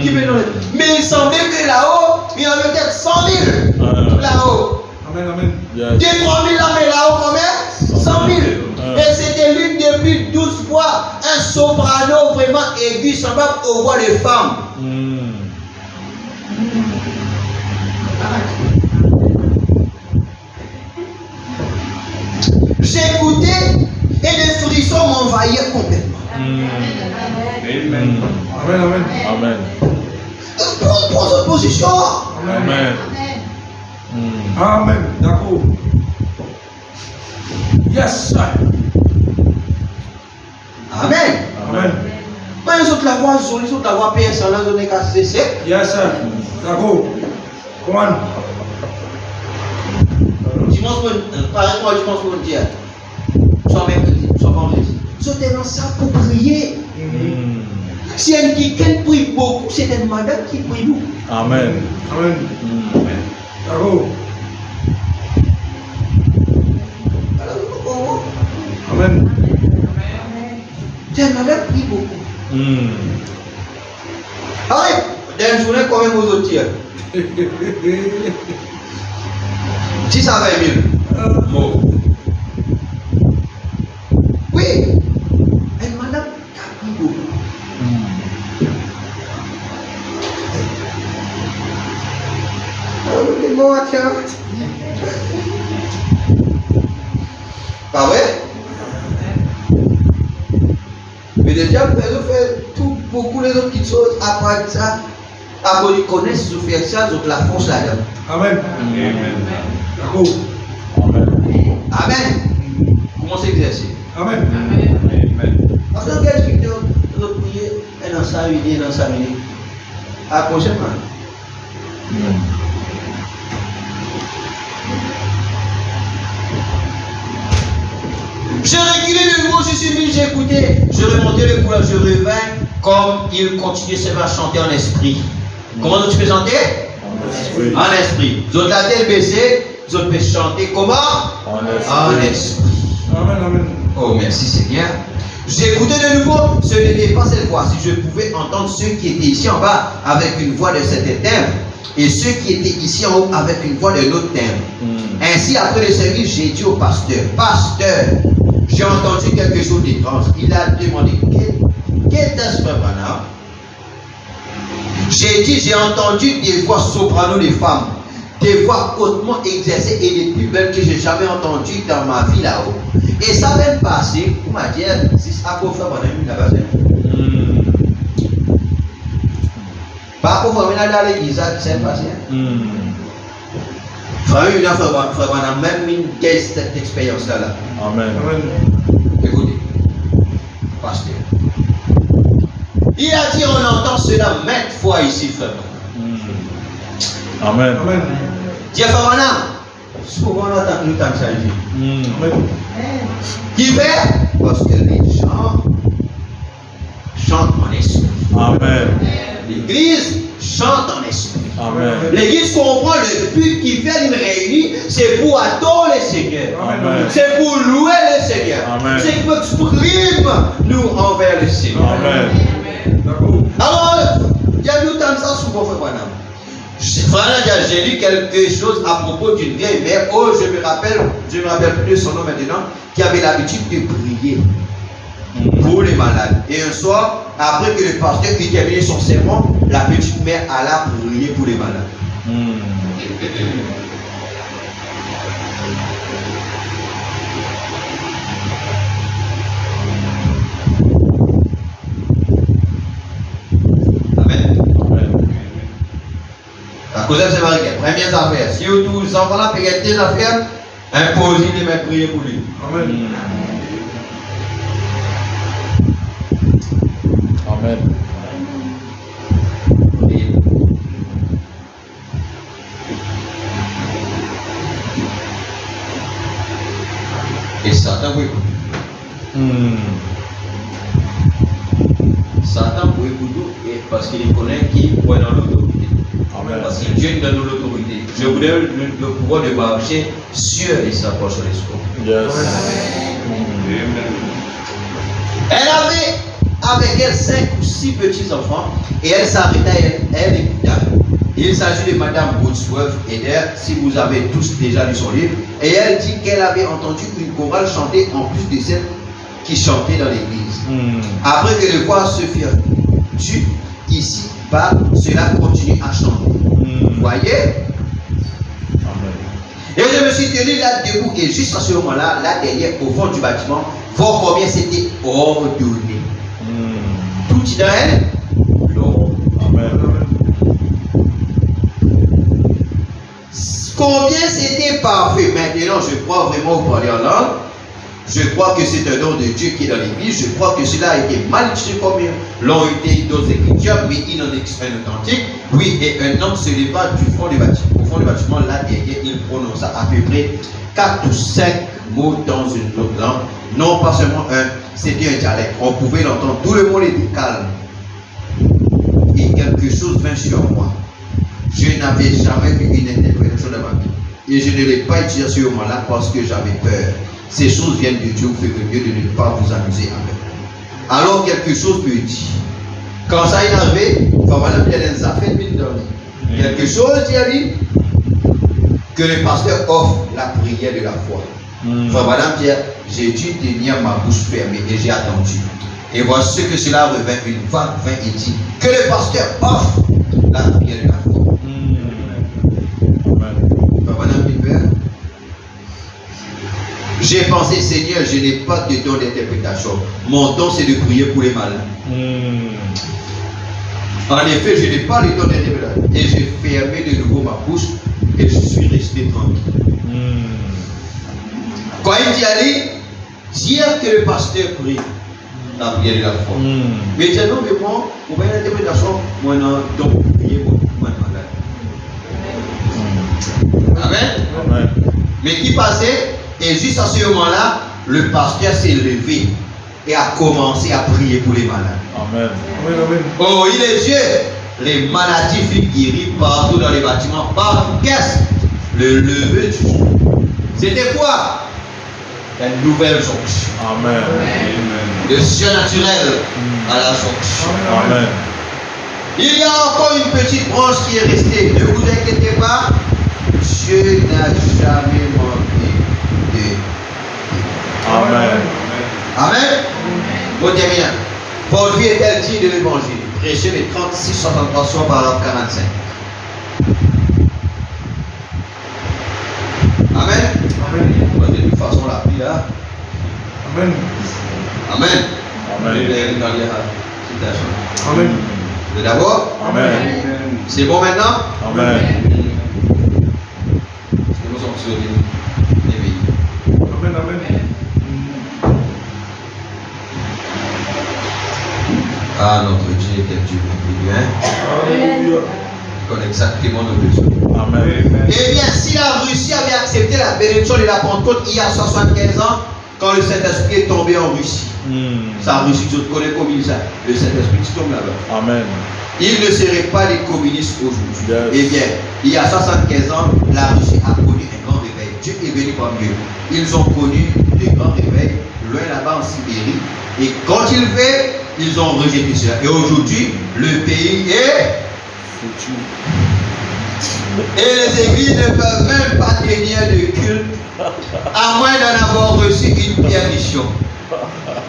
peut donner. Mais il semblait que là-haut, il y en avait peut-être 100 000 là-haut. Amen, amen. 2 3 000 là, mais là-haut combien? 100 000. Et c'était l'une des plus douces voix, un soprano vraiment aigu, semblable aux voix des femmes. J'écoutais et les frissons m'envahillaient complètement. Amen, amen. Amen. Prends votre position. Amen. Amen. D'accord. Yes, sir. Amen. Amen. Quand ils ont la voix jolie, ils ont la voix PS, là, ils ont cassé sec. Yes, sir. D'accord. Come on. Dimanche, par exemple, dimanche, on dit, soit mercredi, soit vendredi. Ils sont dans ça pour prier. Si elle qui prie beaucoup, c'est une madame qui prie beaucoup. Amen. Amen. D'accord. Amen. C'est une madame qui prie beaucoup. Ah oui, dans une journée, combien vous autres tirez? 10 à 20 000 mots. Oui, une madame qui prie beaucoup. c'est bon, tiens. Pas vrai? Mais déjà, vous fait tout, beaucoup les autres petites choses à part ça. Après, ils connaissent, ils ont fait ça, ils ont la force là-dedans. Amen. D'accord. Amen. Amen. Comment s'exercer? Amen. Parce que quel scripteur, nous prier, et dans ça, il dans ça, il à prochainement. J'ai reculé de nouveau, je suis venu, j'ai écouté, je remontais le couleur, je revins, comme il continuait seulement à chanter en esprit. Comment tu peux chanter? En esprit. Vous autres la tête baissée, vous autres pouvez chanter comment? En esprit. Amen. Amen. Oh, merci Seigneur. J'écoutais de nouveau, ce n'était pas cette fois. Si je pouvais entendre ceux qui étaient ici en bas avec une voix de certain timbre et ceux qui étaient ici en haut avec une voix de l'autre timbre. Ainsi, après le service, j'ai dit au pasteur, j'ai entendu quelque chose d'étrange. Il a demandé, qu'est-ce que maintenant? J'ai dit, j'ai entendu des voix soprano des femmes, des voix hautement exercées et les plus belles que j'ai jamais entendues dans ma vie là-haut. Et ça vient de passer, vous m'avez dit, si c'est à quoi faire pendant une là-bas. Pas pour faire dans l'église, ça s'est passé. Frère, on a même une cette expérience-là. Amen. Amen. Écoutez, pasteur. Il a dit, on entend cela maintes fois ici, frère. Amen. Amen. Dieu frère Manam, souvent on entend nous tant ça ici. Amen. Qui fait? Parce que les gens chantent en esprit. Amen. L'église chante en esprit. Amen. L'église comprend le but qui fait une réunion, c'est pour adorer le Seigneur. Amen. C'est pour louer le Seigneur. Amen. C'est pour exprimer nous envers le Seigneur. Amen. D'accord. Alors, il y a nous tant ça souvent, frère Branham. Frère, j'ai lu quelque chose à propos d'une vieille mère. Oh, je me rappelle plus de son nom maintenant, qui avait l'habitude de prier pour les malades. Et un soir, après que le pasteur eut terminé son sermon, la petite mère alla prier pour les malades. Amen. La cause de ces mariés, premières affaires. Si vous tous enfants là payez des affaires, imposez-les mais priez pour lui. Amen. Amen. Et Satan vous écoute. Satan vous écoute parce qu'il connaît qui est dans l'autorité. Parce que Dieu nous donne l'autorité. Je vous donne le pouvoir de marcher sur les approches de l'esprit. Yes. Elle avait avec elle 5 ou 6 petits enfants et elle s'arrêta, elle écouta. Il s'agit de Madame Bootsworth Eder, si vous avez tous déjà lu son livre, et elle dit qu'elle avait entendu une chorale chanter en plus de celle qui chantait dans l'église. Après que les voix se firent tues, ici, bas, cela continue à chanter. Vous voyez? Et je me suis tenu là debout et juste à ce moment-là, là derrière, au fond du bâtiment, voir combien c'était ordonné. Tout dans elle, l'ordre. Amen. Combien c'était parfait. Maintenant, je crois vraiment au parler en langue. Je crois que c'est un don de Dieu qui est dans l'église. Je crois que cela a été mal utilisé comme l'ont été d'autres écritures, mais il en est un authentique. Oui, et un homme se leva du fond du bâtiment. Au fond du bâtiment, là derrière, il prononça à peu près 4 ou 5 mots dans une autre langue. Non pas seulement un, c'était un dialecte. On pouvait l'entendre. Tout le monde était calme. Et quelque chose vint sur moi. Je n'avais jamais vu une interprétation de ma vie. Et je ne l'ai pas utilisé à ce moment-là parce que j'avais peur. Ces choses viennent de Dieu, vous faites mieux de ne pas vous amuser avec. Alors quelque chose me dit. Quand ça est arrivé, quelque chose dit à lui que le pasteur offre la prière de la foi. Frère Madame Pierre, j'ai dû tenir ma bouche fermée et j'ai attendu. Et voici que cela revint, une vague vint et dit que le pasteur offre la prière de la foi. Amen. J'ai pensé, Seigneur, je n'ai pas de don d'interprétation. Mon don, c'est de prier pour les malades. En effet, je n'ai pas le don d'interprétation. Et j'ai fermé de nouveau ma bouche et je suis resté tranquille. Quand il dit aller, dire que le pasteur prie, la prière de la foi. Mais il dit non, mais moi, pour faire l'interprétation, moi, non, donc, prier pour moi, malade. Amen. Amen. Mais qui passait, et juste à ce moment-là, le pasteur s'est levé et a commencé à prier pour les malades. Amen. Amen, amen. Oh, il est Dieu. Les maladies furent guéries partout dans les bâtiments. Par qu'est-ce? Le lever du jour. C'était quoi? Une nouvelle jonction. Amen. Le surnaturel à la jonction. Amen. Il y a encore une petite branche qui est restée. Ne vous inquiétez pas. Dieu n'a jamais manqué de. Amen. Amen. Bon, termine. Votre vie est-elle digne de l'évangile? Prêchez les 36-63 soirs par 45. Amen. Amen. De toute façon, la vie là. Amen. Amen. Amen. Amen. Mais d'abord, Amen. c'est bon maintenant? Amen. Nous sommes sur les Amen, amen. Ah, notre Dieu est un Dieu merveilleux, hein? Alléluia. Il connaît exactement nos besoins. Amen. Eh bien, si la Russie avait accepté la bénédiction de la Pentecôte il y a 75 ans, quand le Saint-Esprit est tombé en Russie, ça Russie, tu connais comme il ça, le Saint-Esprit qui tombe là-bas. Amen. Ils ne seraient pas les communistes aujourd'hui. Yes. Eh bien, il y a 75 ans, la Russie a connu un grand réveil. Dieu est venu parmi eux. Ils ont connu des grands réveils, loin là-bas en Sibérie. Et quand ils fait, ils ont rejeté cela. Et aujourd'hui, le pays est Foutu. et les églises ne peuvent même pas tenir de culte, à moins d'en avoir reçu une permission.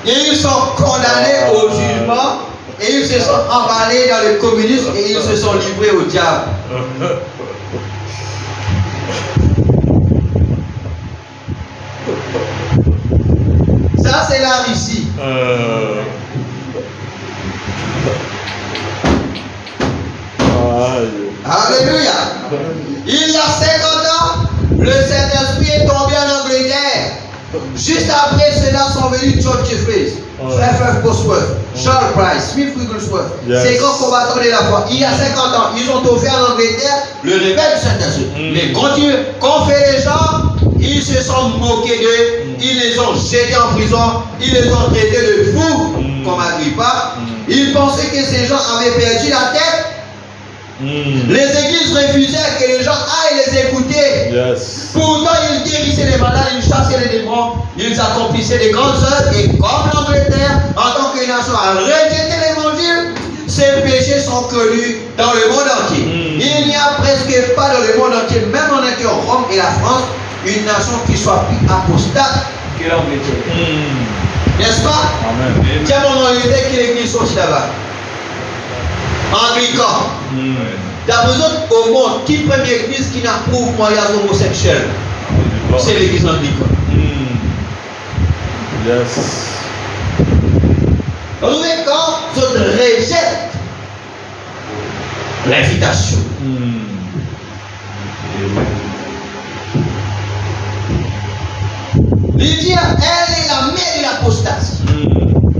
Et ils sont condamnés au jugement, et ils se sont emballés dans le communisme, et ils se sont livrés au diable. Ça, c'est la Russie. Alléluia. Il y a 50 ans, le Saint-Esprit est tombé en Angleterre. Juste après cela sont venus George Jeffreys, F.F. Bosworth, Charles Price, Smith Wigglesworth, ces grands combattants de la foi. Il y a 50 ans, ils ont offert en Angleterre le réveil du Saint-Esprit. Mais quand fait les gens, ils se sont moqués d'eux, ils les ont jetés en prison, ils les ont traités de fous, comme Agrippa. Ils pensaient que ces gens avaient perdu la tête. Les églises refusaient que les gens aillent les écouter. Yes. Pourtant, ils guérissaient les malades, ils chassaient les démons, ils accomplissaient des grandes œuvres. Et comme l'Angleterre, en tant que nation, a rejeté l'évangile, ces péchés sont connus dans le monde entier. Il n'y a presque pas dans le monde entier, même en incluant Rome et la France, une nation qui soit plus apostate que l'Angleterre. N'est-ce pas? Amen. Tiens, mon Angleterre, qui l'église aussi là-bas. Anglican. D'après eux, au monde, qui première église qui n'approuve le mariage homosexuel? C'est l'église anglicane. Yes. Vous voyez, quand on rejette l'invitation, Lydia, elle est la mère de l'apostasie.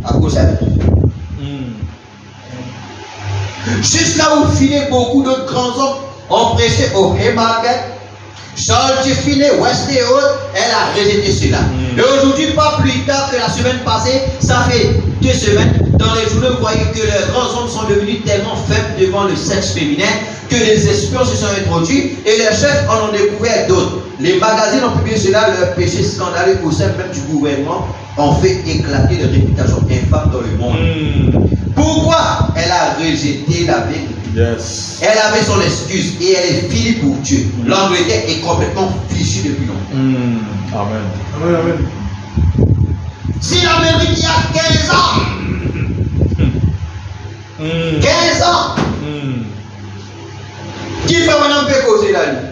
À cause d'elle. Juste là où filaient beaucoup d'autres grands hommes ont prêché au Haymarket, Charles Finney, Wesley et autres, elle a rejeté cela. Et aujourd'hui, pas plus tard que la semaine passée, ça fait 2 semaines, dans les journaux, vous voyez que les grands hommes sont devenus tellement faibles devant le sexe féminin que les espions se sont introduits et les chefs en ont découvert d'autres. Les magazines ont publié cela, leur péché scandaleux au sein même du gouvernement ont fait éclater de réputation infâme dans le monde. Pourquoi? Elle a rejeté la vérité. Yes. Elle avait son excuse et elle est finie pour Dieu. L'Angleterre est complètement fichue depuis longtemps. Amen. Amen, amen. Si l'Amérique il y a 15 ans, 15 ans, qui fait maintenant peut causer la nuit?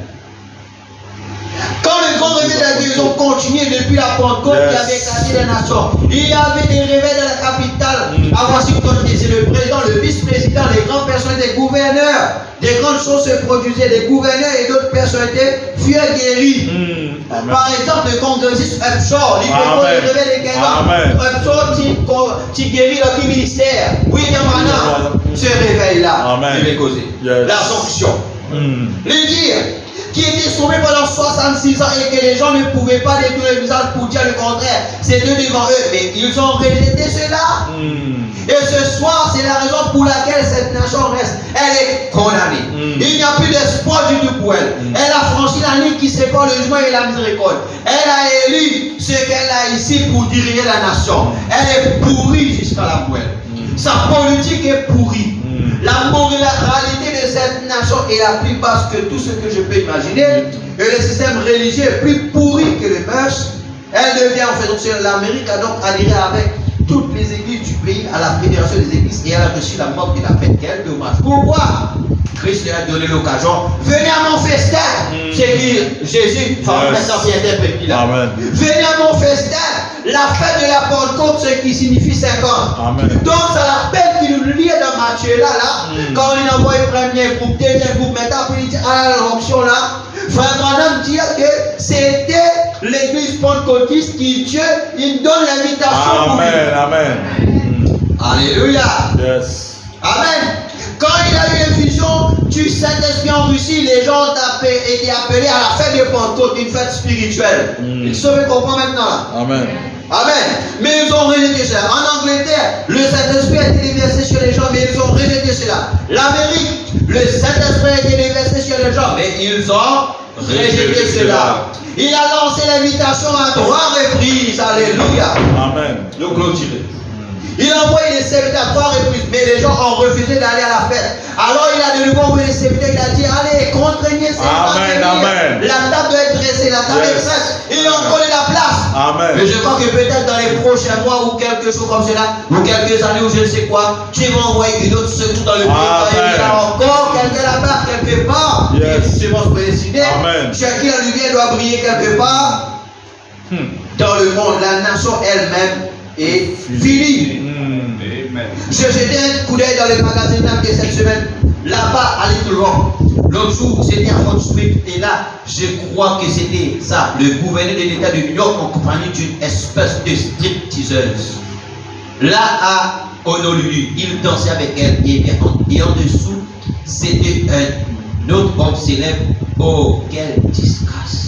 Quand le grand réveil de la guérison ils ont continué depuis la Pentecôte qui avait éclaté les nations. Il y avait des réveils dans la capitale à Washington DC. Le président, le vice-président, les grandes personnalités, des gouverneurs, des grandes choses se produisaient. Des gouverneurs et d'autres personnalités furent guéris. Par exemple, le congressiste Upshaw, il révèle les gagnants. Upshaw, qui guérit le ministère. William Branham, ce réveil-là, il est causé. L'Assomption. Les dire qui était sauvé pendant 66 ans et que les gens ne pouvaient pas détourner le visage pour dire le contraire. C'était devant eux, mais ils ont rejeté cela. Et ce soir, c'est la raison pour laquelle cette nation reste. Elle est condamnée. Il n'y a plus d'espoir du tout pour elle. Elle a franchi la ligne qui sépare le jugement et la miséricorde. Elle a élu ce qu'elle a ici pour diriger la nation. Elle est pourrie jusqu'à la moelle. Sa politique est pourrie. La moralité de cette nation est la plus basse que tout ce que je peux imaginer. Et le système religieux est plus pourri que les mœurs. Elle devient en fait, donc l'Amérique a donc adhéré avec toutes les églises du pays à la fédération des églises et elle a reçu la mort de la fête. Quel dommage. Pourquoi? Christ lui a donné l'occasion. Venez à mon festin. C'est dire Jésus, maintenant qui interprète là. Venez à mon festin. La fête de la Pentecôte, ce qui signifie 50. Donc, c'est la peine qui nous lie dans Matthieu là. Quand il envoie le premier groupe, deuxième groupe, maintenant, il dit à l'onction là. Frère Branham dit que c'était l'église pentecôtiste qui Dieu, il donne l'invitation. Amen. Alléluia. Amen. Quand il a eu une vision du Saint-Esprit en Russie, les gens ont été appelés à la fête de Pentecôte, une fête spirituelle. Ils se comprennent maintenant là. Amen. Mais ils ont rejeté cela. En Angleterre, le Saint-Esprit a été déversé sur les gens, mais ils ont rejeté cela. L'Amérique, le Saint-Esprit a été déversé sur les gens, mais ils ont rejeté cela. Il a lancé l'invitation à 3 reprises. Alléluia. Amen. Donc clôturer. Il a envoyé les serviteurs à 3 reprises, mais les gens ont refusé d'aller à la fête. Alors il a de nouveau envoyé les serviteurs, il a dit, allez, contraignez ces gens. La table doit être dressée, la table est prête. Ils ont collé la place. Mais je crois que peut-être dans les prochains mois ou quelque chose comme cela, ou quelques années ou je ne sais quoi, tu vas envoyer une autre secours dans le pays. Il y a encore quelqu'un là-bas, quelque part. C'est mon prédestiné. Chacun en lumière doit briller quelque part. Dans le monde, la nation elle-même est finie. Je jetais un coup d'œil dans le magazine de cette semaine, là-bas à Little Rock. L'autre jour, c'était à Front Street, et là, je crois que c'était ça, le gouverneur de l'État de New York en compagnie d'une espèce de stripteaseuse. Là, à Honolulu, il dansait avec elle, et en dessous, c'était un autre homme célèbre. Oh, quelle disgrâce!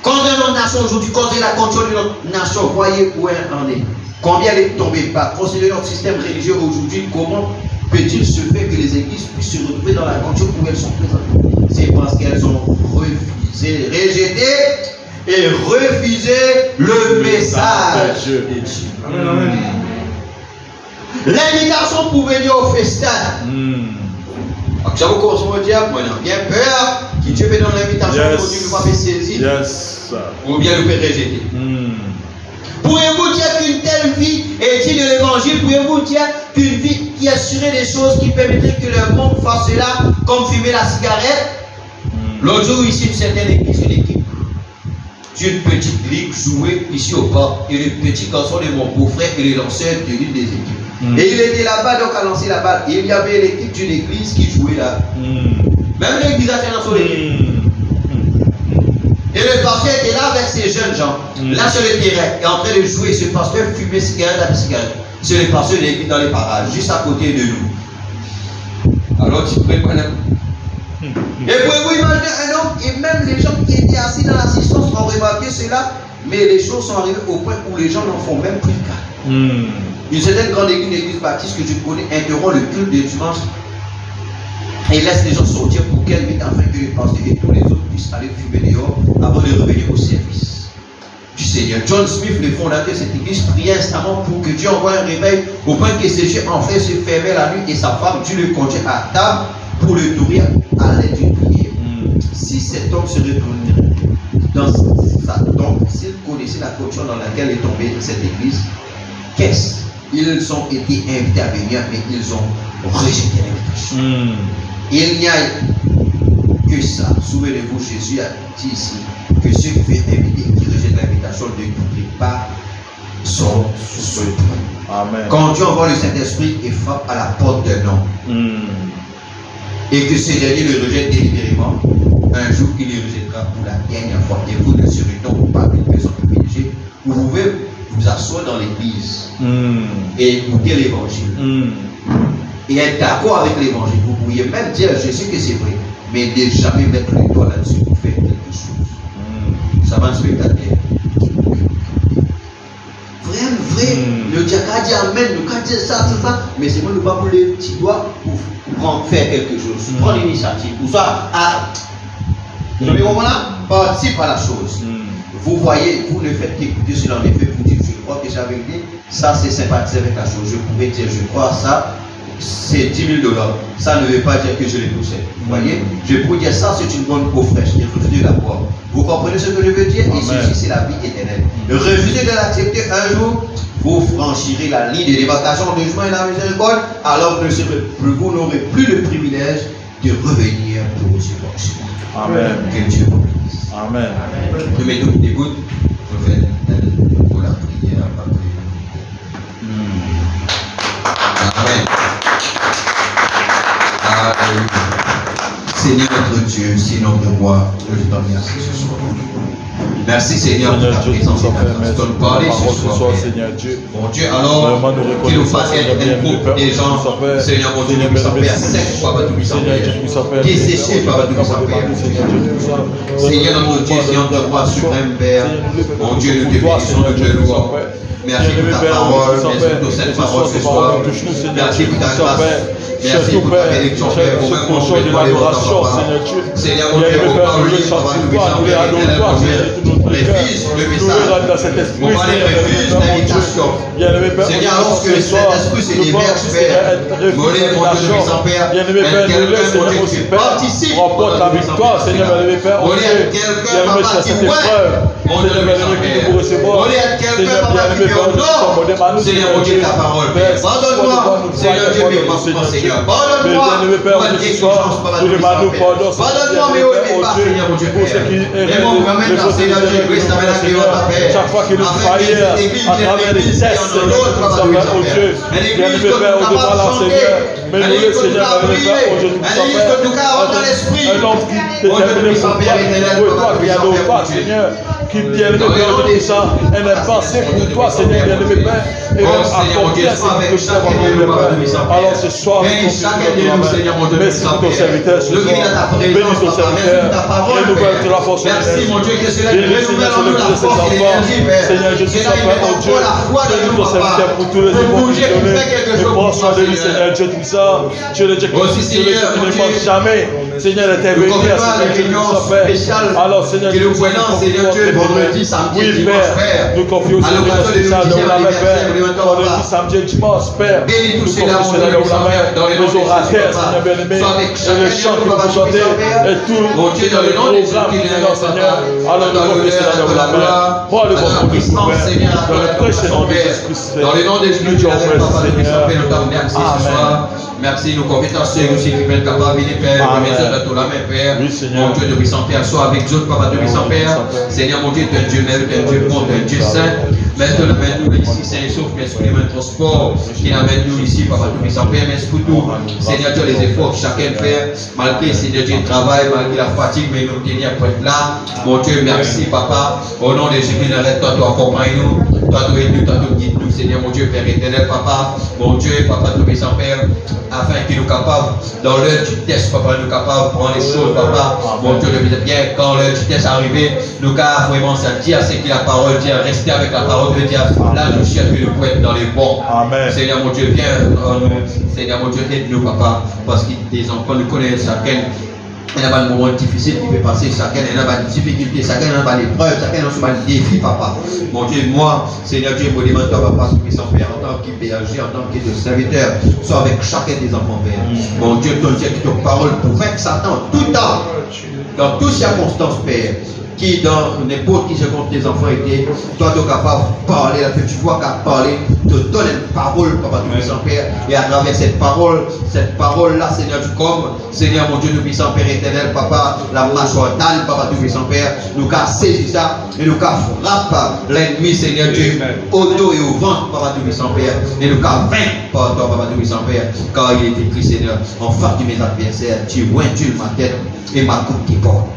Quand notre nation aujourd'hui, quand la contrôle de notre nation, voyez où elle en est. Combien elle est tombée par considérer notre système religieux aujourd'hui, comment peut-il se faire que les églises puissent se retrouver dans la condition où elles sont présentes? C'est parce qu'elles ont refusé, rejeté et refusé le message de Dieu. L'invitation pour venir au festin. J'avoue qu'on se dit, moi j'ai bien peur que Dieu me donne l'invitation pour Dieu ne va pas saisir. Ou bien le peut rejeter. Pouvez-vous dire qu'une telle vie est digne de l'évangile? Pouvez-vous dire qu'une vie qui assurait des choses qui permettraient que le monde fasse cela, comme fumer la cigarette? L'autre jour, ici, une certaine église, une équipe d'une petite ligue jouait ici au port. Et le petit garçon de mon beau-frère et le lanceur de l'une des équipes. Et il était là-bas, donc à lancer la balle. Et il y avait l'équipe d'une église qui jouait là. Même l'église a fait lancer l'équipe. Et le pasteur était là avec ces jeunes gens, là sur le terrain, et en train de jouer. Ce pasteur fumait cigarette après cigarette. C'est le pasteur de l'église dans les parages, juste à côté de nous. Alors tu peux connaître. Et pouvez-vous imaginer un homme, et même les gens qui étaient assis dans l'assistance ont remarqué cela, mais les choses sont arrivées au point où les gens n'en font même plus cas. Une certaine grande église, une église baptiste que je connais, interrompt le culte de dimanche et laisse les gens sortir pour qu'elle mette afin que les pasteurs et tous les autres puissent aller fumer dehors avant de revenir au service du Seigneur. John Smith, le fondateur de cette église, priait instamment pour que Dieu envoie un réveil au point que ses yeux en fait se fermaient la nuit et sa femme, Dieu le conduit à table pour le nourrir à l'aide d'une prière. Si cet homme se retournait dans sa tombe, s'il connaissait la condition dans laquelle est tombée cette église, qu'est-ce? Ils ont été invités à venir, mais ils ont rejeté l'invitation. Il n'y a que ça. Souvenez-vous, Jésus a dit ici que ceux qui viennent inviter, qui rejettent l'invitation, ne n'oublient pas son souhait. Amen. Quand Dieu envoie le Saint-Esprit et frappe à la porte d'un homme, et que ce dernier le rejette délibérément, un jour il le rejettera pour la dernière fois. Et vous ne serez donc pas une personne privilégiée. Vous pouvez vous asseoir dans l'église et écouter l'évangile. Et être d'accord avec l'évangile. Vous pourriez même dire, je sais que c'est vrai, mais ne jamais mettre le doigt là-dessus pour faire quelque chose. Ça va, spectateur. Vrai, le diacre dit amen, le diacre dit ça, mais c'est moi le pas pour les petits doigts pour faire quelque chose. Prends l'initiative. Pour ça, vous comprenez là? Participe à la chose. Vous voyez, vous ne faites qu'écouter cela en effet, vous dites, je crois que c'est la vérité, ça c'est sympathique avec la chose. Je pourrais dire, je crois ça, c'est 10 000 $. Ça ne veut pas dire que je les possède. Vous voyez? Je pourrais dire ça, c'est une bonne eau fraîche, et refuser la boire. Vous comprenez ce que je veux dire? Et ceci, c'est la vie éternelle. Refusez de l'accepter un jour, vous franchirez la ligne de démarcation de juin et la miséricorde, alors vous n'aurez plus le privilège de revenir pour ce prochain. Amen. Que Dieu vous bénisse. Amen. Nous mettons des gouttes pour faire pour la prière. Amen. Alléluia. Seigneur notre Dieu, Seigneur de roi, je te remercie ce soir. Merci Seigneur pour ta présence et ta grâce. Tu nous parler ce soir, Seigneur Dieu. Mon Dieu, alors qu'il nous fasse être un groupe des gens, Seigneur mon Dieu, nous puissons faire sec, Papa tout puissant Père. Desséché, Papa tout puissant Père. Seigneur notre Dieu, Seigneur de roi suprême Père. Mon Dieu, nous te bénissons, nous te louons. Merci pour ta parole, merci pour cette parole ce soir. Merci pour ta grâce. Merci pour ta bénédiction, Père. Pour même mon Dieu, pour l'adoration, Seigneur mon Dieu, pour parler, Papa tout puissant Père. Refuse le message. On va les refuse l'invitation. Seigneur, lorsque cet esprit se déverse, Père, voler mon Dieu de puissant Père, quelqu'un mon Dieu qui participe, remporte la victoire, Seigneur, voler à quelqu'un, Papa, qui ouais, mon Dieu de puissant Père, voler à quelqu'un, Papa, qui me honore, Seigneur, mon Dieu, ta parole, Père. Pardonne-moi, Seigneur Dieu, mes manquements, Seigneur. Pardonne-moi, pour être exigence, Papa, de puissant Père. Pardonne-moi, mes hauts et mes bas, Seigneur, mon Dieu, Père. Et mon ramène dans Seigneur Dieu, chaque fois qu'il nous faillit à travers les tests, Seigneur, oh Dieu, bien aimé Père, au devant là, Seigneur, mais nous le Seigneur, bien aimé Père, aujourd'hui, un homme qui est déterminé pour toi, qui a nos pas, Seigneur, qui bien aimé Père, de tout ça, elle est pensée pour toi, Seigneur, bien aimé Père, et même accomplir ce que tu as pour Père. Alors ce soir, merci pour ton serviteur, ce soir, bénis ton serviteur, renouvelle la force. Merci mon Dieu, que cela Seigneur, sur le cœur de ses enfants, Seigneur Jésus, Père, mon Dieu, bénis ton serviteur pour tous les efforts qu'il donne, et prends soin de lui, Seigneur Dieu tout-puissant, Dieu le Dieu qui ne manque jamais, Seigneur, intervenir, Seigneur Dieu tout-puissant, Père. Alors, Seigneur Dieu, oui, Père, nous confions au Seigneur spécial dans la main, Père, vendredi, samedi et dimanche, Père, nous confions au Seigneur dans la main, les orateurs, Seigneur bien-aimé, et les chants qui vont chanter, et tout le programme qui est là, Seigneur, alors nous confions au Seigneur dans la main, prends le bon pour nous, Père, dans le précieux nom de Jésus-Christ, dans le nom de Jésus, nous merci, Seigneur. Merci ce soir. Merci, nous conviens ceux aussi qui veulent capable de Père, nous mettons dans la main, Père. Mon Dieu de puissant Père, sois avec nous, Papa de puissant Père. Seigneur, mon Dieu, tu es un Dieu merveilleux, tu es un Dieu bon, tu es un Dieu saint. Maintenant, nous ici, Saint et sauf, merci pour les transports qui amènent nous ici, Papa de puissant Père. Merci pour tout. Seigneur, tu as les efforts que chacun fait, malgré, Seigneur Dieu, le travail, malgré la fatigue, mais nous tenir pour être là. Mon Dieu, merci, Papa. Au nom de Jésus, toi, tu accompagnes nous. Toi, tu aides nous, toi, tu guides nous, Seigneur, mon Dieu, Père éternel, Papa. Mon Dieu, Papa de puissant Père, afin qu'il nous capable, dans l'heure du test, Papa, nous capable de prendre les choses, Papa. Mon Dieu, le bien, quand l'heure du test est arrivé, nous capable vraiment ça dire ce que la parole dit, rester avec la parole de Dieu. Là, nous cherchons que nous pouvons être dans les bons. Amen. Seigneur, mon Dieu, viens, Seigneur, mon Dieu, aide-nous, Papa, parce que tes enfants nous connaissent chacun. Il y a des moments difficiles qui peuvent passer, chacun a des difficultés, chacun a des épreuves, chacun a des défis, Papa. Mon Dieu, moi, Seigneur Dieu, je me demande, Papa, ce qui sont Père, en tant qu'hébergé, en tant que serviteur, soit avec chacun des enfants, Père. Mon Dieu, ton Dieu, qui te parole pour vaincre Satan tout le temps, dans toutes circonstances, Père. qui dans n'importe qui seconde tes enfants étaient, toi tu es capable de parler, que tu vois qu'à parler, te donne une parole, Papa Tout-Puissant Père, et à travers cette parole-là, Seigneur, tu comme, Seigneur mon Dieu, Tout-Puissant Père éternel, Papa, la mâchoire d'âne, Papa Tout-Puissant Père, nous qu'a saisi ça, et nous qu'a frappe l'ennemi, Seigneur Dieu, au dos et au ventre, Papa Tout-Puissant Père, et nous qu'a vaincu par toi, Papa Tout-Puissant Père, car il est écrit, Seigneur, en face de mes adversaires, tu ointules ma tête et ma coupe tes portes.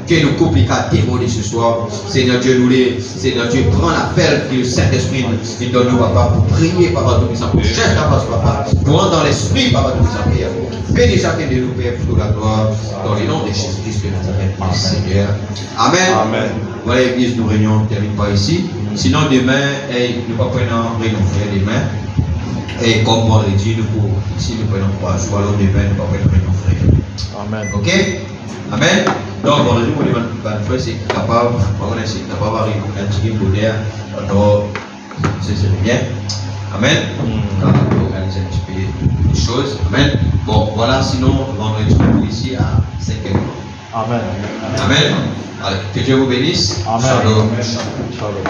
Que nous coupe les cas démonies ce soir. Seigneur Dieu, Seigneur Dieu, prends l'appel que le Saint-Esprit nous donne, nous, Papa, pour prier, Papa Tout-Puissant, pour chercher la face, Papa, pour entrer dans l'esprit, Papa Tout-Puissant, Père. Bénis chacun de nous, Père, pour la gloire, dans le nom de Jésus-Christ de Nazareth, Seigneur. Amen. Amen. Voilà, l'église, nous réunions, on ne termine pas ici. Sinon, demain, nous pas prenons réunion frère demain. Et comme on l'a dit, si nous prenons 3 jours, alors demain, nous pas prenons réunion frère. Amen. Ok? Amen. Donc, on a dit que le c'est capable, d'arriver à un petit bonheur, alors c'est bien. Amen. Quand on organise un petit peu de choses. Amen. Bon, voilà, sinon, vendredi, ici à 5h. Amen. Amen. Allez, que Dieu vous bénisse. Amen. Shalom. Shalom.